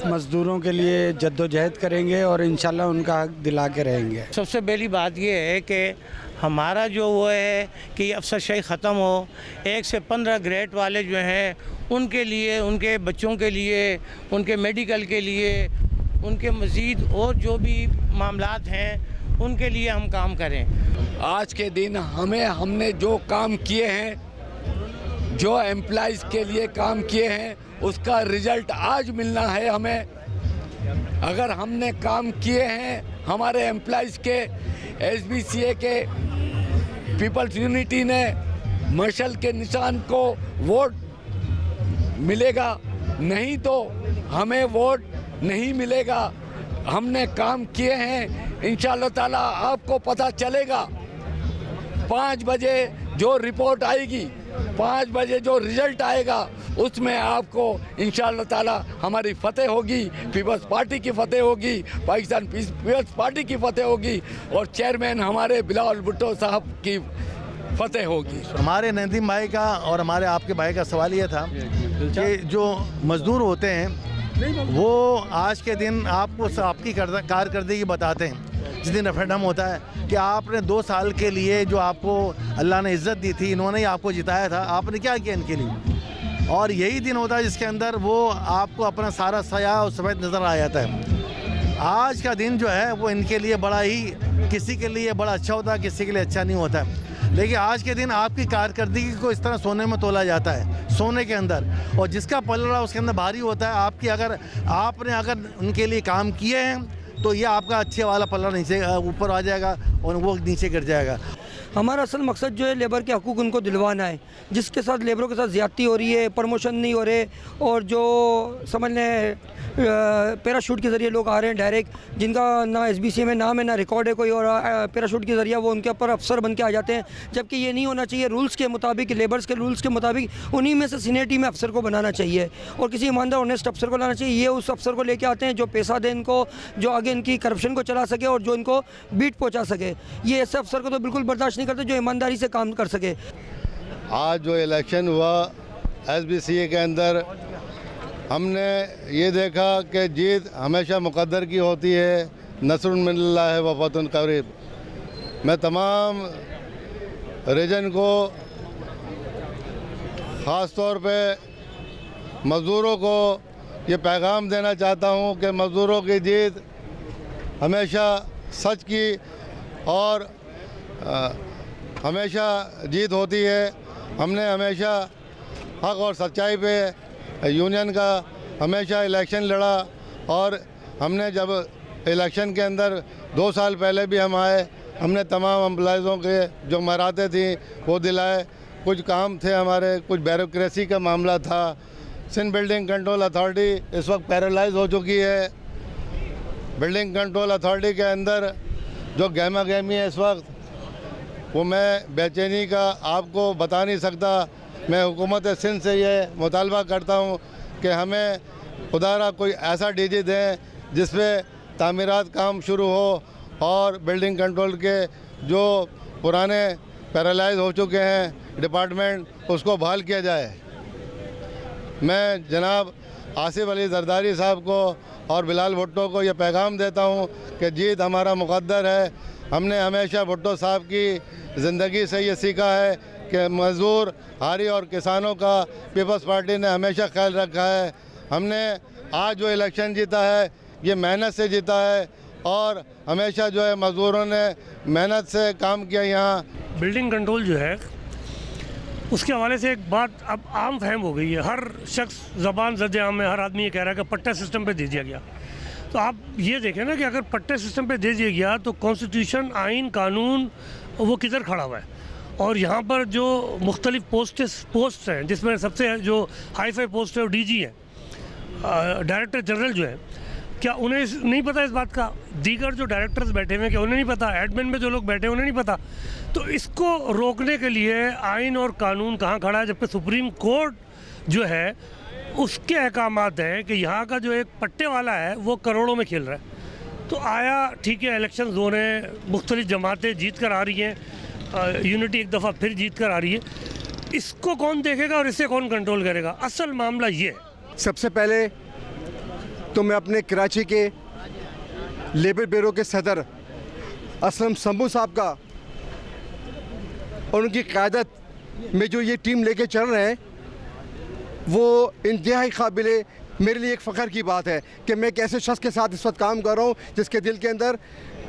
मज़दूरों के लिए जद्दोजहद करेंगे और इंशाअल्लाह उनका हक दिला के रहेंगे। सबसे पहली बात ये है कि हमारा जो वो है कि अफसरशाही ख़त्म हो, 1 से 15 ग्रेड वाले जो हैं उनके लिए, उनके बच्चों के लिए, उनके मेडिकल के लिए, उनके मज़ीद और जो भी मामलात हैं उनके लिए हम काम करें। आज के दिन हमने जो काम किए हैं, जो एम्प्लॉइज़ के लिए काम किए हैं, उसका रिज़ल्ट आज मिलना है हमें। अगर हमने काम किए हैं हमारे एम्प्लॉइज़ के, SBCA के पीपल्स यूनिटी ने मशाल के निशान को वोट मिलेगा, नहीं तो हमें वोट नहीं मिलेगा। हमने काम किए हैं, इंशाअल्लाह ताला आपको पता चलेगा। 5 बजे जो रिपोर्ट आएगी, 5 बजे जो रिज़ल्ट आएगा, उसमें आपको इंशाअल्लाह ताला हमारी फतेह होगी, पीपल्स पार्टी की फतेह होगी, पाकिस्तान पीपल्स पार्टी की फतेह होगी और चेयरमैन हमारे बिलावल भुट्टो साहब की फतेह होगी। हमारे नदीम भाई का और हमारे आपके भाई का सवाल ये था कि जो मज़दूर होते हैं वो आज के दिन आपको आपकी कारकर्दगी बताते हैं। जिस दिन रेफरेंडम होता है कि आपने 2 साल के लिए जो आपको अल्लाह ने इज़्ज़त दी थी, इन्होंने ही आपको जिताया था, आपने क्या किया इनके लिए। और यही दिन होता है जिसके अंदर वो आपको अपना सारा सया और सफ़ेद नज़र आ जाता है। आज का दिन जो है वो इनके लिए बड़ा ही, किसी के लिए बड़ा अच्छा होता है, किसी के लिए अच्छा नहीं होता है। लेकिन आज के दिन आपकी कारकर्दगी को इस तरह सोने में तोला जाता है, सोने के अंदर, और जिसका पलड़ा उसके अंदर भारी होता है। आपकी आपने अगर उनके लिए काम किए हैं तो ये आपका अच्छे वाला पलड़ा नीचे ऊपर आ जाएगा और वो नीचे गिर जाएगा। हमारा असल मकसद जो है लेबर के हकूक़ उनको दिलवाना है। जिसके साथ लेबरों के साथ ज़्यादती हो रही है, प्रमोशन नहीं हो रहे, और जो समझ लें पैराशूट के ज़रिए लोग आ रहे हैं डायरेक्ट, जिनका ना SBCA में नाम है ना रिकॉर्ड है कोई, और पैराशूट के ज़रिए वो उनके ऊपर अफसर बन के आ जाते हैं। जबकि ये नहीं होना चाहिए। रूल्स के मुताबिक, लेबर्स के रूल्स के मुताबिक उन्हीं में से सीनियरिटी में अफसर को बनाना चाहिए और किसी ईमानदार ऑनेस्ट अफसर को लाना चाहिए। ये उस अफसर को लेके आते हैं जो पैसा दे इनको, जो आगे इनकी करप्शन को चला सके और जो इनको बीट पहुँचा सके। ये ऐसे अफसर को तो बिल्कुल बर्दाश्त नहीं करते जो ईमानदारी से काम कर सके। आज जो इलेक्शन हुआ SBCA के अंदर, हमने ये देखा कि जीत हमेशा मुक़द्दर की होती है, नसरुन मिनल्लाह व फतहुन क़रीब। मैं तमाम रीजन को, ख़ास तौर पे मज़दूरों को ये पैगाम देना चाहता हूँ कि मज़दूरों की जीत हमेशा सच की और हमेशा जीत होती है। हमने हमेशा हक़ और सच्चाई पे यूनियन का हमेशा इलेक्शन लड़ा और हमने जब इलेक्शन के अंदर 2 साल पहले भी हम आए, हमने तमाम एम्प्लॉइज़ों के जो मराते थी वो दिलाए। कुछ काम थे हमारे, कुछ ब्यूरोक्रेसी का मामला था। सिंध बिल्डिंग कंट्रोल अथॉरिटी इस वक्त पैरालाइज हो चुकी है। बिल्डिंग कंट्रोल अथॉरिटी के अंदर जो गहमा गहमी है इस वक्त, वो मैं बेचैनी का आपको बता नहीं सकता। मैं हुकूमत सिंध से ये मुतालबा करता हूँ कि हमें खुदारा कोई ऐसा DG दें जिसपे तामीरात काम शुरू हो और बिल्डिंग कंट्रोल के जो पुराने पैरालाइज हो चुके हैं डिपार्टमेंट, उसको बहाल किया जाए। मैं जनाब आसिफ अली जरदारी साहब को और बिलाल भुट्टो को ये पैगाम देता हूँ कि जीत हमारा मुक़द्दर है। हमने हमेशा भुट्टो साहब की ज़िंदगी से ये सीखा है कि मज़दूर, हारी और किसानों का पीपल्स पार्टी ने हमेशा ख्याल रखा है। हमने आज जो इलेक्शन जीता है ये मेहनत से जीता है और हमेशा जो है मज़दूरों ने मेहनत से काम किया। यहाँ बिल्डिंग कंट्रोल जो है उसके हवाले से एक बात अब आम फहम हो गई है। हर शख्स ज़बान ज़द आम में हर आदमी ये कह रहा है कि पट्टा सिस्टम पे दे दिया गया। तो आप ये देखें ना कि अगर पट्टे सिस्टम पे दे दिया गया तो कॉन्स्टिट्यूशन, आइन, कानून वो किधर खड़ा हुआ है। और यहाँ पर जो मुख्तलिफ पोस्ट हैं, जिसमें सबसे जो हाई फाई पोस्ट है वो DG है, डायरेक्टर जनरल जो है, क्या उन्हें नहीं पता इस बात का? दीगर जो डायरेक्टर्स बैठे हुए हैं क्या उन्हें नहीं पता? एडमिन में जो लोग बैठे हैं उन्हें नहीं पता? तो इसको रोकने के लिए आइन और कानून कहाँ खड़ा है, जबकि सुप्रीम कोर्ट जो है उसके अहकामात हैं कि यहाँ का जो एक पट्टे वाला है वो करोड़ों में खेल रहा है। तो आया ठीक है, इलेक्शन हो रहे हैं, मुख्तलिफ जमातें जीत कर आ रही हैं, यूनिटी एक दफ़ा फिर जीत कर आ रही है, इसको कौन देखेगा और इसे कौन कंट्रोल करेगा? असल मामला ये है। सबसे पहले तो मैं अपने कराची के लेबर ब्यूरो के सदर असलम शंभू साहब का और उनकी क़यादत में जो ये टीम लेके चल रहे हैं वो इंतहाई काबिले मेरे लिए एक फ़ख्र की बात है कि मैं एक ऐसे शख्स के साथ इस वक्त काम कर रहा हूँ जिसके दिल के अंदर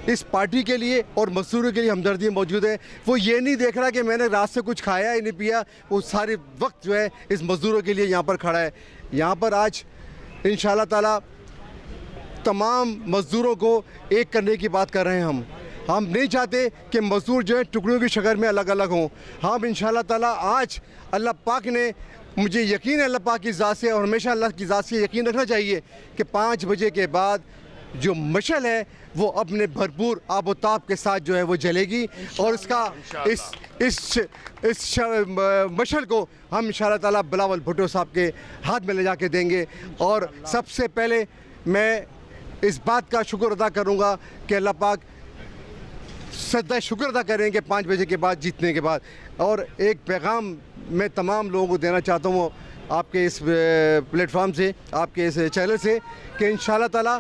इस पार्टी के लिए और मजदूरों के लिए हमदर्दी मौजूद है। वो ये नहीं देख रहा कि मैंने रात से कुछ खाया ही नहीं पिया, वो सारे वक्त जो है इस मज़दूरों के लिए यहाँ पर खड़ा है। यहाँ पर आज इंशाअल्लाह ताला तमाम मज़दूरों को एक करने की बात कर रहे हैं। हम नहीं चाहते कि मज़दूर जो है टुकड़ों की शक्ल में अलग अलग हों। हम इंशाअल्लाह ताला आज अल्लाह पाक ने, मुझे यकीन है अल्लाह पाक की ज़ात से और हमेशा अल्लाह की ज़ात से यकीन रखना चाहिए कि 5 बजे के बाद जो मशल है वो अपने भरपूर आबोताब के साथ जो है वो जलेगी और इसका इस मशल को हम इंशाअल्लाह ताला बिलावल भुट्टो साहब के हाथ में ले जाके देंगे। और सबसे पहले मैं इस बात का शुक्र अदा करूँगा कि अल्लाह पाक सदा शुक्र अदा करेंगे 5 बजे के बाद जीतने के बाद। और एक पैगाम मैं तमाम लोगों को देना चाहता हूँ आपके इस प्लेटफॉर्म से, आपके इस चैनल से, कि इंशाअल्लाह ताला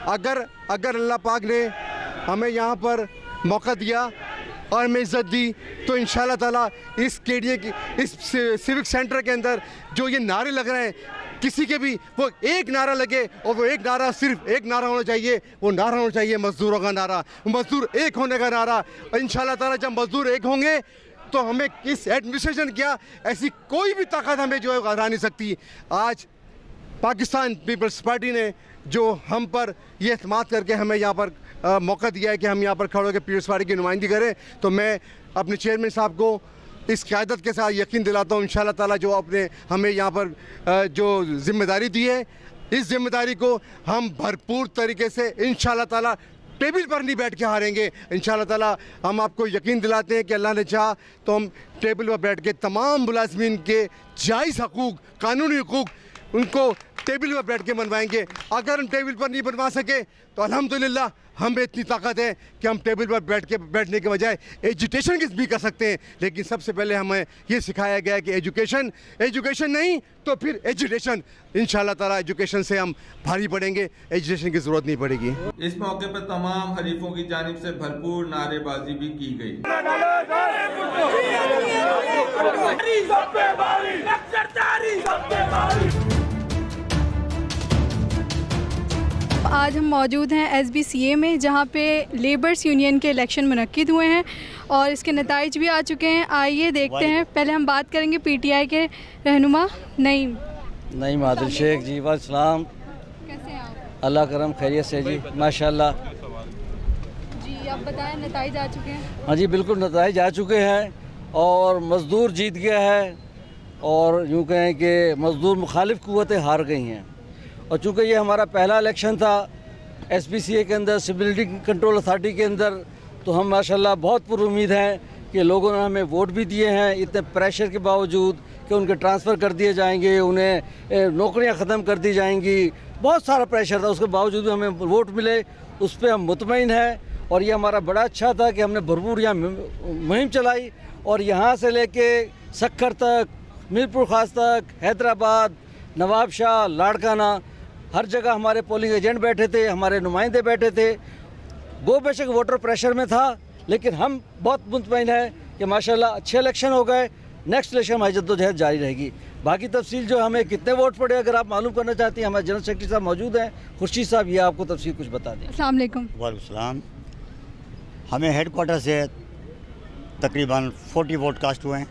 अगर अल्लाह पाक ने हमें यहाँ पर मौका दिया और हमें इज़्ज़त दी तो इंशाअल्लाह ताला इस केडिया की इस सिविक सेंटर के अंदर जो ये नारे लग रहे हैं, किसी के भी वो एक नारा लगे और वो एक नारा सिर्फ एक नारा होना चाहिए, वो नारा होना चाहिए मज़दूरों का नारा, मज़दूर एक होने का नारा। इंशाअल्लाह ताला जब मज़दूर एक होंगे तो हमें किस एडमिनिस्ट्रेशन क्या ऐसी कोई भी ताकत हमें जो है हरा नहीं सकती। आज पाकिस्तान पीपल्स पार्टी ने जो हम पर ये एतमाद करके हमें यहाँ पर मौका दिया है कि हम यहाँ पर खड़े होकर पीपल्स पार्टी की नुमाइंदगी करें, तो मैं अपने चेयरमैन साहब को इस क़यादत के साथ यकीन दिलाता हूँ इंशाअल्लाह ताला जो आपने हमें यहाँ पर जो ज़िम्मेदारी दी है, इस ज़िम्मेदारी को हम भरपूर तरीके से इंशाअल्लाह ताला टेबल पर नहीं बैठ के हारेंगे। इंशाअल्लाह ताला हम आपको यकीन दिलाते हैं कि अल्लाह ने चाहा तो हम टेबल पर बैठ के तमाम मुलाज़मीन के जायज़ हकूक़, कानूनी हकूक़, उनको टेबल पर बैठ के मनवाएंगे। अगर हम टेबल पर नहीं बनवा सके तो अल्हम्दुलिल्लाह हमें इतनी ताकत है कि हम टेबल पर बैठने के बजाय एजुकेशन की भी कर सकते हैं। लेकिन सबसे पहले हमें ये सिखाया गया है कि एजुकेशन नहीं तो फिर एजुटेशन। इंशाअल्लाह ताला एजुकेशन से हम भारी पड़ेंगे, एजुकेशन की ज़रूरत नहीं पड़ेगी। इस मौके पर तमाम हरीफों की जानिब से भरपूर नारेबाजी भी की गई। आज हम मौजूद हैं SBCA में, जहाँ पे लेबर्स यूनियन के इलेक्शन मुनक्किद हुए हैं और इसके नताइज भी आ चुके हैं। आइए देखते हैं। पहले हम बात करेंगे PTI के रहनुमा नईम आदिल शेख जी। वालेकुम। कैसे हैं आप? अल्लाह करम खैरियत से जी, माशाल्लाह जी। आप बताएं, नताइज आ चुके हैं? हाँ जी बिल्कुल, नताइज आ चुके हैं और मज़दूर जीत गया है और यूँ कहें कि मज़दूर मुखालिफ क़ुव्वतें हार गई हैं। और चूँकि ये हमारा पहला इलेक्शन था SBCA के अंदर, सिविल कंट्रोल अथॉरिटी के अंदर, तो हम माशाल्लाह बहुत पुरुमीद हैं कि लोगों ने हमें वोट भी दिए हैं, इतने प्रेशर के बावजूद कि उनके ट्रांसफ़र कर दिए जाएंगे, उन्हें नौकरियां ख़त्म कर दी जाएंगी, बहुत सारा प्रेशर था, उसके बावजूद भी हमें वोट मिले, उस पर हम मुतमईन हैं। और ये हमारा बड़ा अच्छा था कि हमने भरपूर यहाँ मुहिम चलाई और यहाँ से लेके सक्कर तक, मीरपुर ख़ास तक, हैदराबाद, नवाब शाह, लाड़काना, हर जगह हमारे पोलिंग एजेंट बैठे थे, हमारे नुमाइंदे बैठे थे। गो बेशक वोटर प्रेशर में था, लेकिन हम बहुत मुतमईन हैं कि माशाल्लाह अच्छे इलेक्शन हो गए। नेक्स्ट इलेक्शन हमारी जद्दोजहद जारी रहेगी। बाकी तफसील जो हमें कितने वोट पड़े अगर आप मालूम करना चाहती हैं, हमारे जनरल सेक्रेटरी साहब मौजूद हैं, खुर्शीद साहब, ये आपको तफसील कुछ बता दें। अस्सलाम वालेकुम। वालेकुम सलाम। हमें हेड क्वार्टर से तकरीबन 40 वोट कास्ट हुए हैं,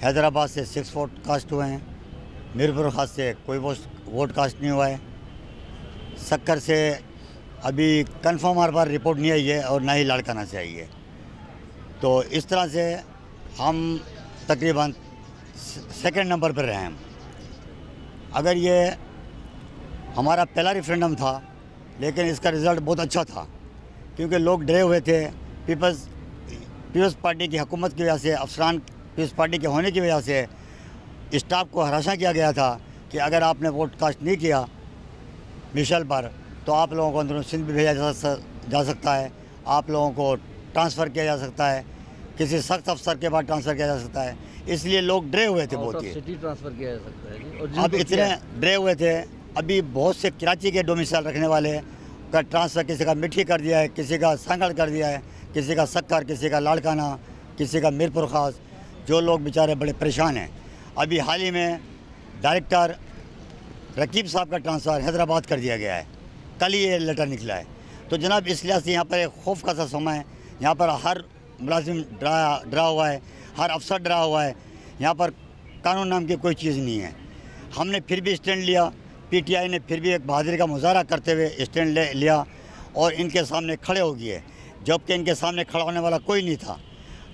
हैदराबाद से 6 वोट कास्ट हुए हैं, मीरपुर खास से कोई वोट कास्ट नहीं हुआ है, सक्कर से अभी कंफर्म हमारे पास रिपोर्ट नहीं आई है और ना ही लड़काना से आई है। तो इस तरह से हम तकरीबन सेकंड नंबर पर रहे हैं। अगर ये हमारा पहला रेफरेंडम था, लेकिन इसका रिज़ल्ट बहुत अच्छा था, क्योंकि लोग डरे हुए थे। पीपल्स पार्टी की हुकूमत की वजह से, अफसरान पीपल्स पार्टी के होने की वजह से स्टाफ को हरासा किया गया था कि अगर आपने वोट कास्ट नहीं किया मिशेल पर तो आप लोगों को अंदरूनी सिंध भी भेजा जा सकता है, आप लोगों को ट्रांसफ़र किया जा सकता है, किसी सख्त अफसर के बाद ट्रांसफ़र किया जा सकता है। इसलिए लोग डरे हुए थे बहुत ही। सिटी ट्रांसफ़र किया जा सकता है। अब इतने डरे हुए थे। अभी बहुत से कराची के डोमिसाइल रखने वाले का ट्रांसफ़र किसी का मिठी कर दिया है, किसी का संगड़ कर दिया है, किसी का सक्कर, किसी का लाड़काना, किसी का मीरपुर ख़ास। जो लोग बेचारे बड़े परेशान हैं। अभी हाल ही में डायरेक्टर रकीब साहब का ट्रांसफ़र हैदराबाद कर दिया गया है, कल ही ये लेटर निकला है। तो जनाब इस लिहाज से यहाँ पर एक खौफ का सा समय है। यहाँ पर हर मुलाजिम डरा हुआ है, हर अफसर डरा हुआ है। यहाँ पर कानून नाम की कोई चीज़ नहीं है। हमने फिर भी स्टैंड लिया, पीटीआई ने फिर भी एक बहादुरी का मुजाहरा करते हुए स्टैंड लिया और इनके सामने खड़े हो गए, जबकि इनके सामने खड़ा होने वाला कोई नहीं था।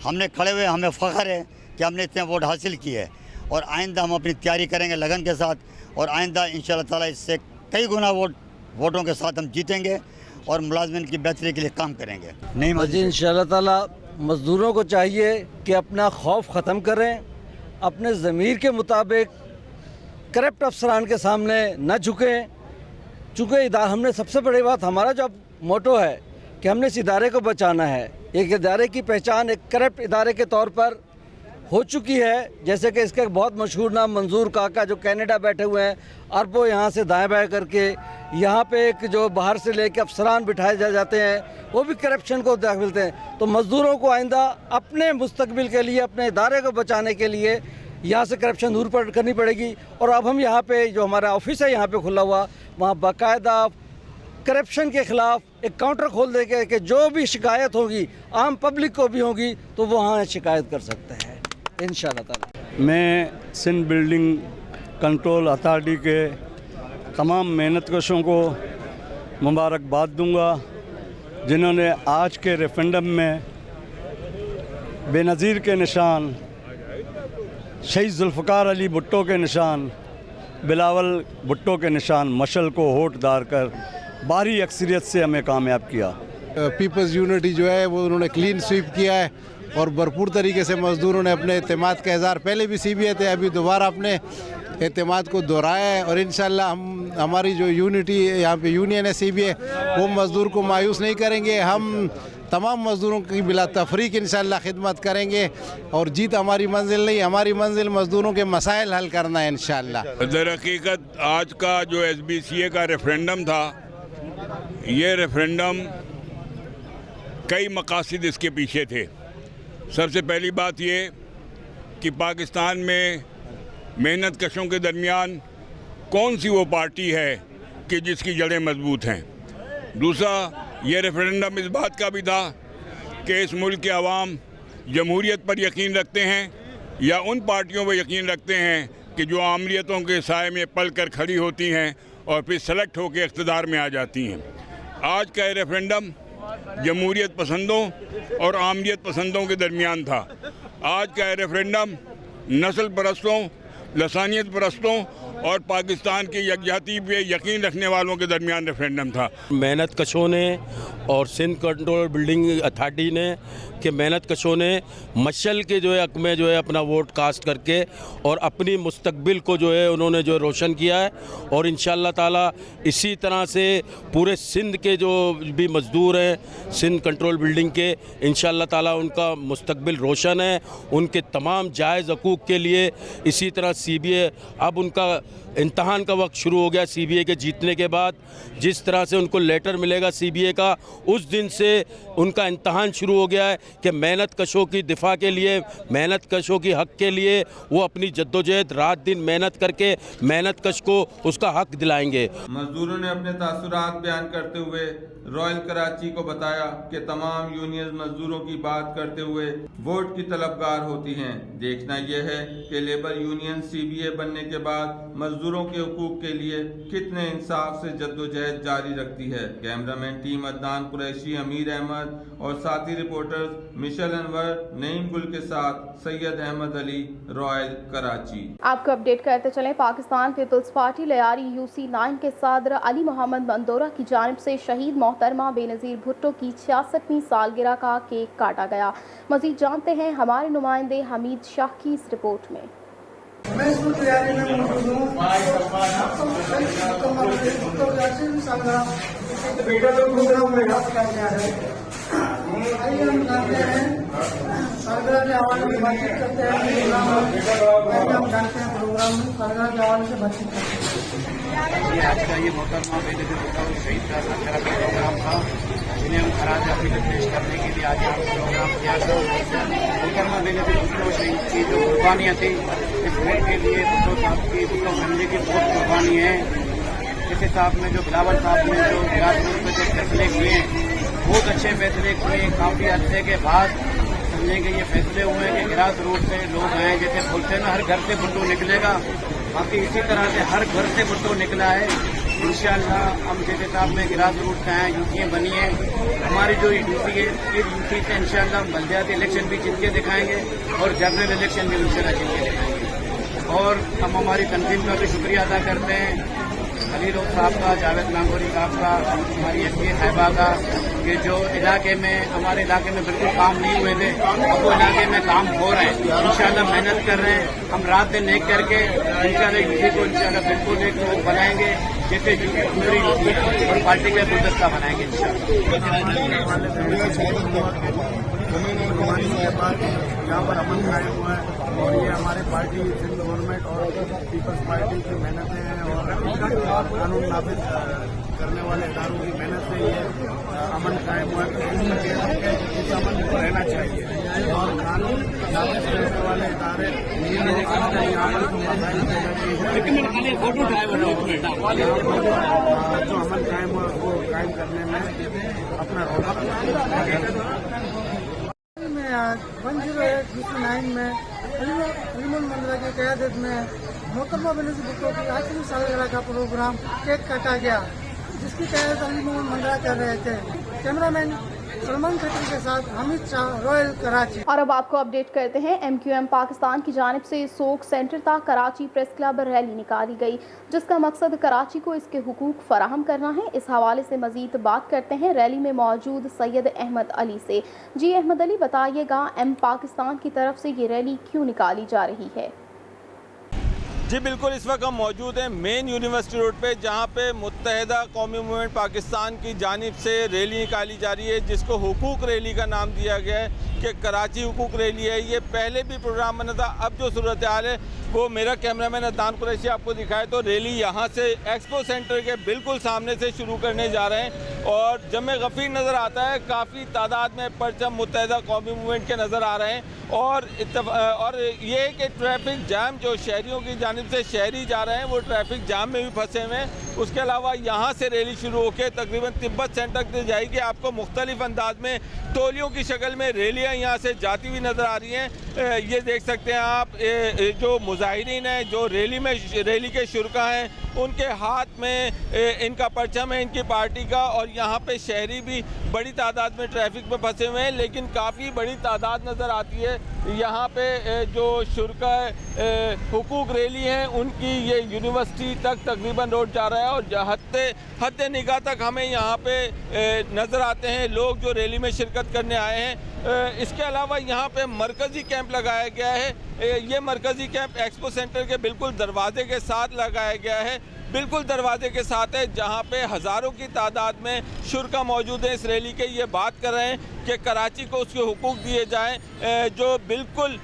हमने खड़े हुए, हमें फ़ख्र है कि हमने इतने वोट हासिल किए और आइंदा हम अपनी तैयारी करेंगे लगन के साथ, और आइंदा इंशाअल्लाह ताला इससे कई गुना वोटों के साथ हम जीतेंगे और मुलाजमिन की बेहतरी के लिए काम करेंगे। नहीं मजीद इंशाअल्लाह ताला मज़दूरों को चाहिए कि अपना खौफ ख़त्म करें, अपने ज़मीर के मुताबिक करप्ट अफसरान के सामने न झुकें। चूँकि हमने सबसे बड़ी बात, हमारा जो मोटो है कि हमने इस इदारे को बचाना है। एक इदारे की पहचान एक करप्ट इदारे के तौर पर हो चुकी है। जैसे कि इसका बहुत मशहूर नाम मंजूर काका जो कनाडा बैठे हुए हैं, अरबों यहाँ से दाएं बाएं करके, यहाँ पे एक जो बाहर से लेके अफसरान बिठाए जाते हैं वो भी करप्शन को दाखिलते हैं। तो मज़दूरों को आइंदा अपने मुस्तकबिल के लिए, अपने इदारे को बचाने के लिए यहाँ से करप्शन दूर करनी पड़ेगी। और अब हम यहाँ पे जो हमारा ऑफिस है यहाँ पे खुला हुआ, वहाँ बाकायदा करप्शन के ख़िलाफ़ एक काउंटर खोल देंगे कि जो भी शिकायत होगी आम पब्लिक को भी होगी तो वो वहाँ शिकायत कर सकते हैं इंशाअल्लाह ताला। मैं सिंध बिल्डिंग कंट्रोल अथॉरिटी के तमाम मेहनतकशों को मुबारकबाद दूंगा, जिन्होंने आज के रेफरेंडम में बेनज़ीर के निशान, शहीद जुल्फ़िकार अली भुट्टो के निशान, बिलावल भुट्टो के निशान मशल को वोट डाल कर भारी अक्सरियत से हमें कामयाब किया। पीपल्स यूनिटी जो है वो उन्होंने क्लीन स्वीप किया है और भरपूर तरीके से मज़दूरों ने अपने एतमाद का इज़हार, पहले भी CBA थे, अभी दोबारा अपने एतमाद को दोहराया है। और इंशाल्लाह हमारी जो यूनिटी यहाँ पे यूनियन है CBA, वो मज़दूर को मायूस नहीं करेंगे। हम तमाम मज़दूरों की बिला तफरीक इंशाल्लाह खिदमत करेंगे और जीत हमारी मंजिल नहीं, हमारी मंजिल मज़दूरों के मसाइल हल करना है इंशाल्लाह। दर हकीकत आज का जो SBCA का रेफरेंडम था, ये रेफरेंडम कई मकासद इसके पीछे थे। सबसे पहली बात ये कि पाकिस्तान में मेहनत कशों के दरमियान कौन सी वो पार्टी है कि जिसकी जड़ें मजबूत हैं। दूसरा, ये रेफरेंडम इस बात का भी था कि इस मुल्क के अवाम जमहूरियत पर यकीन रखते हैं या उन पार्टियों पर यकीन रखते हैं कि जो आमलियतों के साए में पल कर खड़ी होती हैं और फिर सेलेक्ट होकर इक़्तिदार में आ जाती हैं। आज का ये रेफरेंडम जमहूरियत पसंदों और आमलियत पसंदों के दरमियान था। आज का ये रेफरेंडम नस्ल परस्तों, लसानियत परस्तों और पाकिस्तान की यकजहती पे यकीन रखने वालों के दरमियान रेफरेंडम था। मेहनत कशों ने और सिंध कंट्रोल बिल्डिंग अथॉरिटी ने कि मेहनत कशों ने मशल के जो है हक में जो है अपना वोट कास्ट करके और अपनी मुस्तकबिल को जो है उन्होंने जो रोशन किया है। और इंशाअल्लाह ताला इसी तरह से पूरे सिंध के जो भी मज़दूर हैं सिंध कंट्रोल बिल्डिंग के, इंशाअल्लाह ताला उनका मुस्तकबिल रोशन है। उनके तमाम जायज़ हकूक़ के लिए इसी तरह CBA, अब उनका इम्तहान का वक्त शुरू हो गया। CBA के जीतने के बाद जिस तरह से उनको लेटर मिलेगा CBA का, उस दिन से उनका इम्तहान शुरू हो गया है कि मेहनत कशों की दिफा के लिए, मेहनत कशों की हक़ के लिए वो अपनी जद्दोजहद रात दिन मेहनत करके मेहनत कश को उसका हक़ दिलाएंगे। मजदूरों ने अपने तासुरात बयान करते हुए रॉयल कराची को बताया कि तमाम यूनियन मजदूरों की बात करते हुए वोट की तलबगार होती हैं। देखना यह है कि लेबर यूनियन CBA बनने के बाद मजदूरों के हुकूक के लिए कितने इंसाफ से जद्दोजहद जारी रखती है। कैमरामैन टीम अदनान कुरैशी, अमीर अहमद और साथी रिपोर्टर्स मिशेल अनवर, नईम गुल के साथ सैयद अहमद अली, रॉयल, कराची। आपको अपडेट करते चलें, Pakistan peoples party Lyari UC9 के सदर अली मोहम्मद मंदोरा की जानिब से शहीद मोहतरमा बेनज़ीर भुट्टो की 66वीं सालगिरह का केक काटा गया। मजीद जानते हैं हमारे नुमाइंदे हमीद शाह की इस रिपोर्ट में। मैं इसमें तैयारी में मौजूद हूँ। बेटा तो प्रोग्राम में याद किया गया है। आइए हम जानते हैं सरकार के हवाले से बातचीत करते हैं। हम जानते हैं प्रोग्राम में सरकार के हवाले से बातचीत करते हैं। आज का ये मोहतरमा बेनज़ीर भुट्टो शहीद का सालगिरह का प्रोग्राम था, जिन्हें हम खराज अक़ीदत पेश करने के लिए आज यहाँ प्रोग्राम किया था। मोहतरमा बेनज़ीर भुट्टो शहीद की जो कुर्बानियाँ थी, इस मुल्क के लिए भुट्टो साहब की, भुट्टो फैमिली की बहुत कुर्बानी है। इस हिसाब में जो बिलावल साहब ने जो ग्रासरूट में जो फैसले किए, बहुत अच्छे फैसले किए। काफ़ी अरसे के बाद समझे कि ये फैसले हुए कि ग्रासरूट से लोग आए, जैसे बोलते हैं ना, हर घर से भुट्टो निकलेगा, बाकी इसी तरह से हर घर से भुट्टो निकला है। इंशाअल्लाह हम जिस हिसाब में ग्रासरूट का है, यूसीएं बनी है, हमारी जो यूसी है, इस यूसी से इंशाअल्लाह हम बल्दियाती इलेक्शन भी जीत के दिखाएंगे और जनरल इलेक्शन भी इंशाअल्लाह जीत के दिखाएंगे। और हम हमारी तंजीम का भी शुक्रिया अदा करते हैं, अली रोक साहब का, जावेद नागौरी साहब का, हमारी एसपी साहिबा का, कि जो इलाके में, हमारे इलाके में बिल्कुल काम नहीं हुए थे, अब वो इलाके में काम हो रहे हैं। इंशाअल्लाह मेहनत कर रहे हैं, हम रात दिन एक करके इंशाअल्लाह यूपी को इंशाअल्लाह बिल्कुल एक लोग बनाएंगे, जैसे दूसरी और पार्टी का गुलदस्ता बनाएंगे यहाँ पर अमन कायम हुआ है और ये हमारे पार्टी सिंध गवर्नमेंट और पीपल्स पार्टी की मेहनत है और कानून नाफिज करने वाले इदारों की मेहनत से ये अमन कायम हुआ है। इस अमन को रहना चाहिए और कानून नाफिज करने वाले इदारे जो अमन कायम हुआ वो कायम करने में अपना रोल। मैं आज 108 UC9 में अलीमोहम्मद मंदोरा की क़यादत में मोहतरमा बेनज़ीर भुट्टो की 8वीं सालगिरह का प्रोग्राम केक काटा गया, जिसकी क़यादत अलीमोहम्मद मंदोरा कर रहे थे। कैमरामैन सलमान खत्री के साथ हमीद शाह, रॉयल, कराची। और अब आपको अपडेट करते हैं, MQM पाकिस्तान की जानिब से सोक सेंटर तक कराची प्रेस क्लब रैली निकाली गई, जिसका मकसद कराची को इसके हुकूक फराहम करना है। इस हवाले से मजीद बात करते हैं रैली में मौजूद सैयद अहमद अली से। जी अहमद अली, बताइएगा M पाकिस्तान की तरफ से ये रैली क्यों निकाली जा रही है? जी बिल्कुल, इस वक्त हम मौजूद हैं मेन यूनिवर्सिटी रोड पे, जहाँ पे मुत्तहिदा कौमी मूवमेंट पाकिस्तान की जानिब से रैली निकाली जा रही है, जिसको हुकूक रैली का नाम दिया गया है कि कराची हुकूक रैली है। ये पहले भी प्रोग्राम बना था, अब जो सूरत हाल है वो मेरा कैमरामैन अदनान कुरैशी आपको दिखाए तो रैली यहाँ से एक्सपो सेंटर के बिल्कुल सामने से शुरू करने जा रहे हैं और जमे गफीर नज़र आता है। काफ़ी तादाद में परचम मुत्तहिदा कौमी मूवमेंट के नज़र आ रहे हैं और ये है कि ट्रैफिक जाम जो शहरियों की जानिब से शहरी जा रहे हैं वो ट्रैफिक जाम में भी फंसे हुए हैं। उसके अलावा यहाँ से रैली शुरू होकर तकरीबन तिब्बत सेंटर तक जाएगी। आपको मुख्तलिफ अंदाज में टोलियों की शक्ल में रैलियाँ यहाँ से जाती हुई नज़र आ रही हैं। ये देख सकते हैं आप, जो मुजाहिरीन हैं, जो रैली के शुरका हैं, उनके हाथ में इनका परचम है इनकी पार्टी का और यहाँ पे शहरी भी बड़ी तादाद में ट्रैफिक में फंसे हुए हैं, लेकिन काफ़ी बड़ी तादाद नज़र आती है। यहाँ पे जो शुरका हुकूक रैली हैं उनकी ये यूनिवर्सिटी तक तकरीबन रोड जा रहा है और हद निगाह तक हमें यहाँ पे नज़र आते हैं लोग जो रैली में शिरकत करने आए हैं। इसके अलावा यहाँ पे मरकज़ी कैंप लगाया गया है। ये मरकज़ी कैंप एक्सपो सेंटर के बिल्कुल दरवाजे के साथ लगाया गया है, बिल्कुल दरवाजे के साथ है, जहाँ पे हज़ारों की तादाद में शुरका मौजूद है इस रैली के। ये बात कर रहे हैं कि कराची को उसके हुकूक दिए जाएं, जो बिल्कुल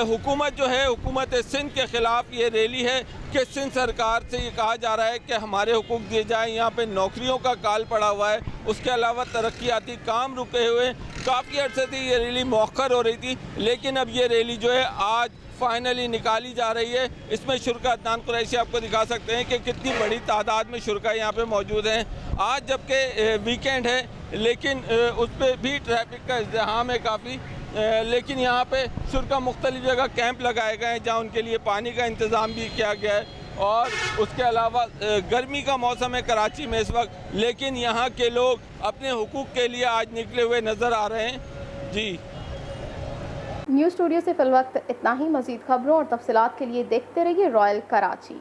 हुकूमत जो है हुकूमत सिंध के ख़िलाफ़ ये रैली है कि सिंध सरकार से ये कहा जा रहा है कि हमारे हुकूक दिए जाएं। यहाँ पे नौकरियों का काल पड़ा हुआ है, उसके अलावा तरक्याती काम रुके हुए। काफ़ी अर्से से ये रैली मौखर हो रही थी, लेकिन अब ये रैली जो है आज फाइनली निकाली जा रही है। इसमें शुरका अदनान कुरैशी आपको दिखा सकते हैं कि कितनी बड़ी तादाद में शुरका यहाँ पे मौजूद हैं। आज जबकि वीकेंड है, लेकिन उस पर भी ट्रैफिक का इज़्दिहाम है काफ़ी। लेकिन यहाँ पे शुरा मुख्तलिफ जगह कैंप लगाए गए हैं जहाँ उनके लिए पानी का इंतज़ाम भी किया गया है। और उसके अलावा गर्मी का मौसम है कराची में इस वक्त, लेकिन यहाँ के लोग अपने हुकूक के लिए आज निकले हुए नज़र आ रहे हैं। जी, न्यूज़ स्टूडियो से फिल वक्त इतना ही। मज़ीद खबरों और तफसीलात के लिए देखते रहिए रॉयल कराची।